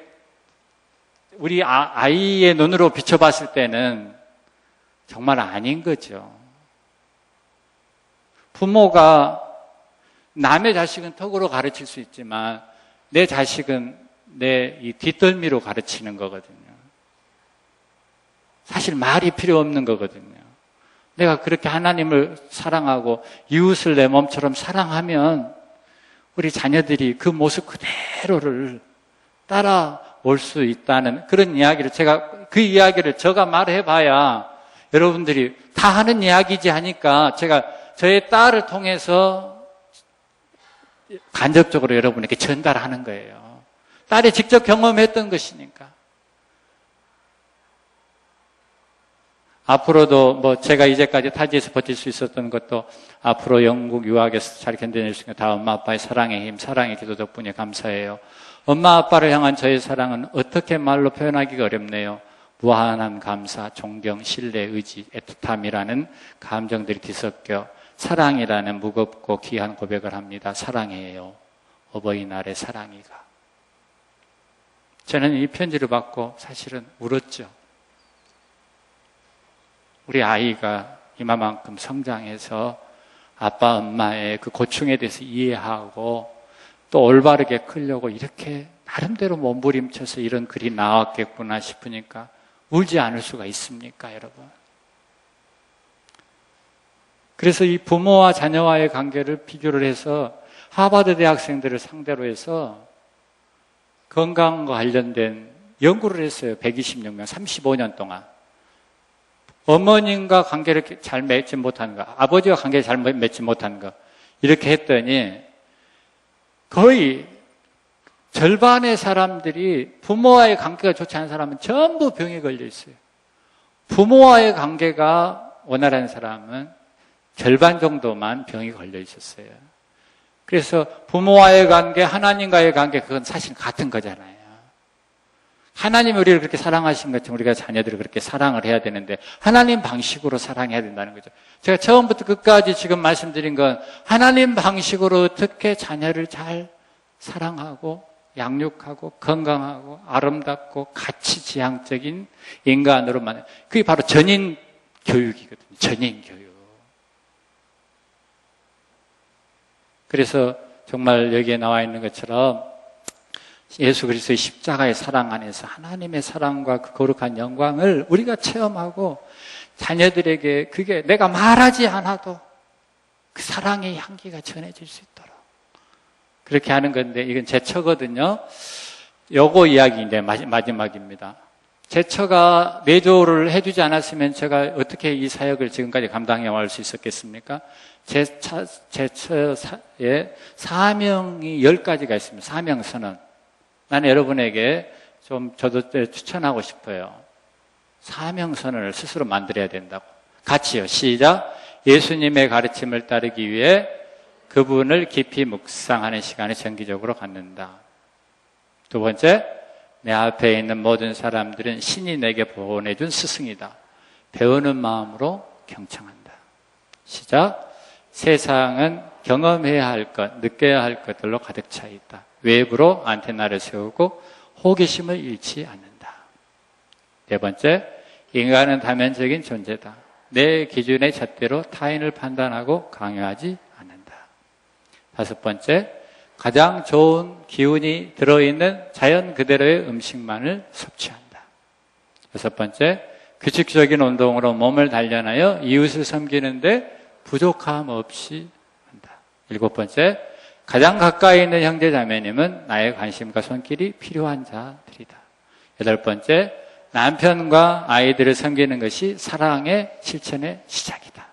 우리 아이의 눈으로 비춰봤을 때는 정말 아닌 거죠. 부모가 남의 자식은 턱으로 가르칠 수 있지만 내 자식은 내 이 뒷덜미로 가르치는 거거든요. 사실 말이 필요 없는 거거든요. 내가 그렇게 하나님을 사랑하고 이웃을 내 몸처럼 사랑하면 우리 자녀들이 그 모습 그대로를 따라올 수 있다는 그런 이야기를 제가 그 이야기를 제가 말해봐야 여러분들이 다 하는 이야기지 하니까 제가 저의 딸을 통해서 간접적으로 여러분에게 전달하는 거예요. 딸이 직접 경험했던 것이니까. 앞으로도 제가 이제까지 타지에서 버틸 수 있었던 것도 앞으로 영국 유학에서 잘 견뎌낼 수 있는 다 엄마 아빠의 사랑의 힘, 사랑의 기도 덕분에 감사해요. 엄마 아빠를 향한 저의 사랑은 어떻게 말로 표현하기가 어렵네요. 무한한 감사, 존경, 신뢰, 의지, 애틋함이라는 감정들이 뒤섞여 사랑이라는 무겁고 귀한 고백을 합니다. 사랑해요. 어버이날의 사랑이가. 저는 이 편지를 받고 사실은 울었죠. 우리 아이가 이만큼 성장해서 아빠 엄마의 그 고충에 대해서 이해하고 또 올바르게 크려고 이렇게 나름대로 몸부림쳐서 이런 글이 나왔겠구나 싶으니까 울지 않을 수가 있습니까, 여러분? 그래서 이 부모와 자녀와의 관계를 비교를 해서 하버드 대학생들을 상대로 해서 건강과 관련된 연구를 했어요. 126명, 35년 동안. 어머님과 관계를 잘 맺지 못한 거, 아버지와 관계를 잘 맺지 못한 거, 이렇게 했더니 거의 절반의 사람들이 부모와의 관계가 좋지 않은 사람은 전부 병에 걸려 있어요. 부모와의 관계가 원활한 사람은 절반 정도만 병이 걸려 있었어요. 그래서 부모와의 관계, 하나님과의 관계, 그건 사실 같은 거잖아요. 하나님이 우리를 그렇게 사랑하신 것처럼 우리가 자녀들을 그렇게 사랑을 해야 되는데 하나님 방식으로 사랑해야 된다는 거죠. 제가 처음부터 끝까지 지금 말씀드린 건 하나님 방식으로 어떻게 자녀를 잘 사랑하고 양육하고 건강하고 아름답고 가치지향적인 인간으로 만든, 그게 바로 전인 교육이거든요. 전인 교육. 그래서 정말 여기에 나와 있는 것처럼 예수 그리스도의 십자가의 사랑 안에서 하나님의 사랑과 그 거룩한 영광을 우리가 체험하고 자녀들에게 그게 내가 말하지 않아도 그 사랑의 향기가 전해질 수 있도록 그렇게 하는 건데, 이건 제처거든요. 요거 이야기 이제 마지막입니다. 제처가 내조를 해주지 않았으면 제가 어떻게 이 사역을 지금까지 감당해 올 수 있었겠습니까? 제처의 사명이 10가지가 있습니다. 사명선언. 나는 여러분에게 좀 저도 추천하고 싶어요. 사명선언을 스스로 만들어야 된다고. 같이요. 시작. 예수님의 가르침을 따르기 위해 그분을 깊이 묵상하는 시간을 정기적으로 갖는다. 두 번째, 내 앞에 있는 모든 사람들은 신이 내게 보내준 스승이다. 배우는 마음으로 경청한다. 시작. 세상은 경험해야 할 것, 느껴야 할 것들로 가득 차 있다. 외부로 안테나를 세우고 호기심을 잃지 않는다. 네 번째, 인간은 다면적인 존재다. 내 기준의 잣대로 타인을 판단하고 강요하지 않는다. 다섯 번째, 가장 좋은 기운이 들어있는 자연 그대로의 음식만을 섭취한다. 여섯 번째, 규칙적인 운동으로 몸을 단련하여 이웃을 섬기는데 부족함 없이 한다. 일곱 번째, 가장 가까이 있는 형제 자매님은 나의 관심과 손길이 필요한 자들이다. 여덟 번째, 남편과 아이들을 섬기는 것이 사랑의 실천의 시작이다.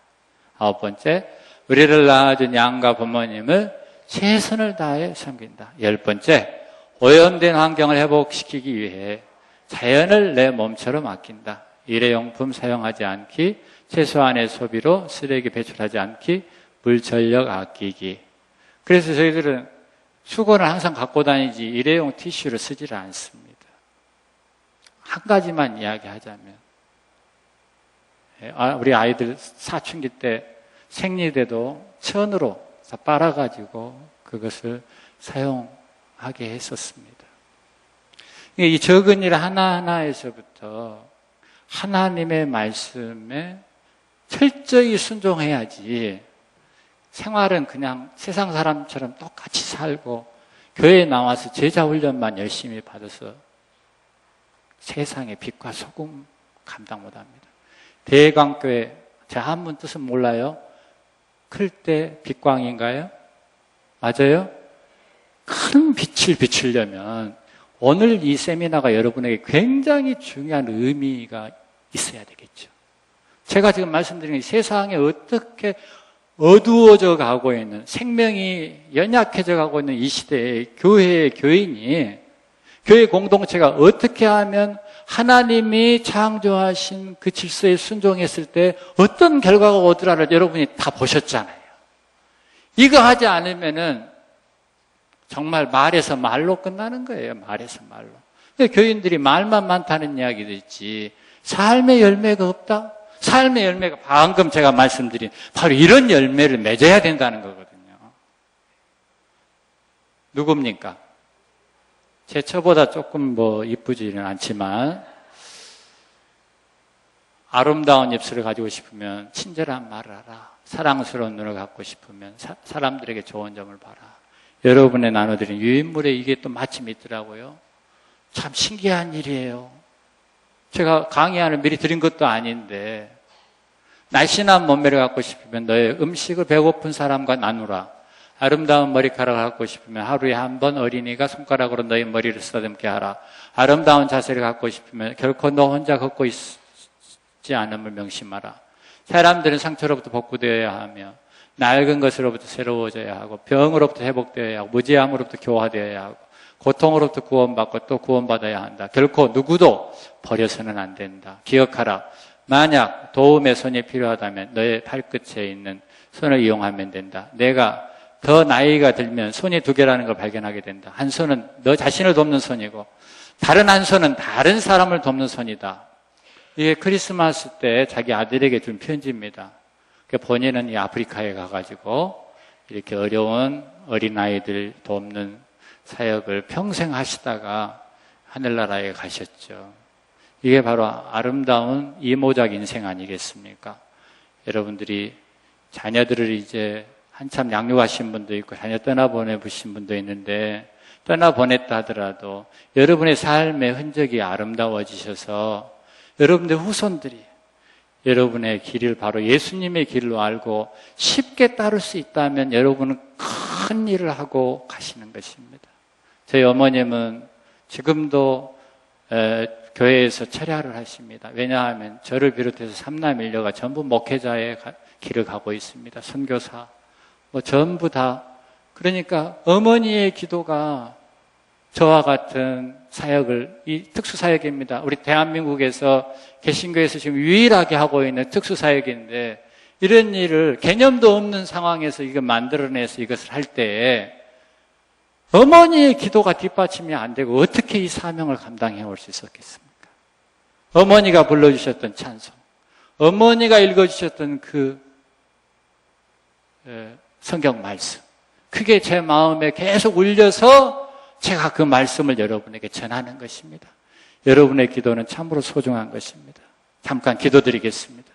아홉 번째, 우리를 낳아준 양가 부모님을 최선을 다해 섬긴다. 열 번째, 오염된 환경을 회복시키기 위해 자연을 내 몸처럼 아낀다. 일회용품 사용하지 않기, 최소한의 소비로 쓰레기 배출하지 않기, 물 전력 아끼기. 그래서 저희들은 수건을 항상 갖고 다니지 일회용 티슈를 쓰지를 않습니다. 한 가지만 이야기하자면, 우리 아이들 사춘기 때 생리대도 천으로 빨아가지고 그것을 사용하게 했었습니다. 이 적은 일 하나하나에서부터 하나님의 말씀에 철저히 순종해야지 생활은 그냥 세상 사람처럼 똑같이 살고 교회에 나와서 제자 훈련만 열심히 받아서 세상의 빛과 소금 감당 못합니다. 대광교회, 제가 한문 뜻은 몰라요. 클 때 빛광인가요? 맞아요? 큰 빛을 비추려면 오늘 이 세미나가 여러분에게 굉장히 중요한 의미가 있어야 되겠죠. 제가 지금 말씀드린 세상에 어떻게 어두워져 가고 있는, 생명이 연약해져 가고 있는 이 시대에 교회의 교인이, 교회 공동체가 어떻게 하면 하나님이 창조하신 그 질서에 순종했을 때 어떤 결과가 오더라를 여러분이 다 보셨잖아요. 이거 하지 않으면은 정말 말에서 말로 끝나는 거예요. 말에서 말로. 교인들이 말만 많다는 이야기도 있지 삶의 열매가 없다? 삶의 열매가 방금 제가 말씀드린 바로 이런 열매를 맺어야 된다는 거거든요. 누굽니까? 제 처보다 조금 이쁘지는 않지만 아름다운 입술을 가지고 싶으면 친절한 말을 하라. 사랑스러운 눈을 갖고 싶으면 사람들에게 좋은 점을 봐라. 여러분의 나눠드린 유인물에 이게 또 마침이 있더라고요. 참 신기한 일이에요. 제가 강의안을 미리 드린 것도 아닌데 날씬한 몸매를 갖고 싶으면 너의 음식을 배고픈 사람과 나누라. 아름다운 머리카락을 갖고 싶으면 하루에 한 번 어린이가 손가락으로 너의 머리를 쓰다듬게 하라. 아름다운 자세를 갖고 싶으면 결코 너 혼자 걷고 있지 않음을 명심하라. 사람들은 상처로부터 복구되어야 하며 낡은 것으로부터 새로워져야 하고 병으로부터 회복되어야 하고 무지함으로부터 교화되어야 하고 고통으로부터 구원받고 또 구원받아야 한다. 결코 누구도 버려서는 안 된다. 기억하라. 만약 도움의 손이 필요하다면 너의 팔끝에 있는 손을 이용하면 된다. 내가 더 나이가 들면 손이 두 개라는 걸 발견하게 된다. 한 손은 너 자신을 돕는 손이고 다른 한 손은 다른 사람을 돕는 손이다. 이게 크리스마스 때 자기 아들에게 준 편지입니다. 본인은 이 아프리카에 가가지고 이렇게 어려운 어린아이들 돕는 사역을 평생 하시다가 하늘나라에 가셨죠. 이게 바로 아름다운 이모작 인생 아니겠습니까? 여러분들이 자녀들을 이제 한참 양육하신 분도 있고 자녀 떠나보내신 분도 있는데 떠나보냈다 하더라도 여러분의 삶의 흔적이 아름다워지셔서 여러분들 후손들이 여러분의 길을 바로 예수님의 길로 알고 쉽게 따를 수 있다면 여러분은 큰 일을 하고 가시는 것입니다. 저희 어머님은 지금도 교회에서 철야를 하십니다. 왜냐하면 저를 비롯해서 삼남 일녀가 전부 목회자의 길을 가고 있습니다. 선교사 전부 다. 그러니까 어머니의 기도가 저와 같은 사역을, 이 특수사역입니다. 우리 대한민국에서 개신교에서 지금 유일하게 하고 있는 특수사역인데 이런 일을 개념도 없는 상황에서 이거 만들어내서 이것을 할 때에 어머니의 기도가 뒷받침이 안 되고 어떻게 이 사명을 감당해 올 수 있었겠습니까? 어머니가 불러주셨던 찬송, 어머니가 읽어주셨던 그 성경 말씀, 그게 제 마음에 계속 울려서 제가 그 말씀을 여러분에게 전하는 것입니다. 여러분의 기도는 참으로 소중한 것입니다. 잠깐 기도드리겠습니다.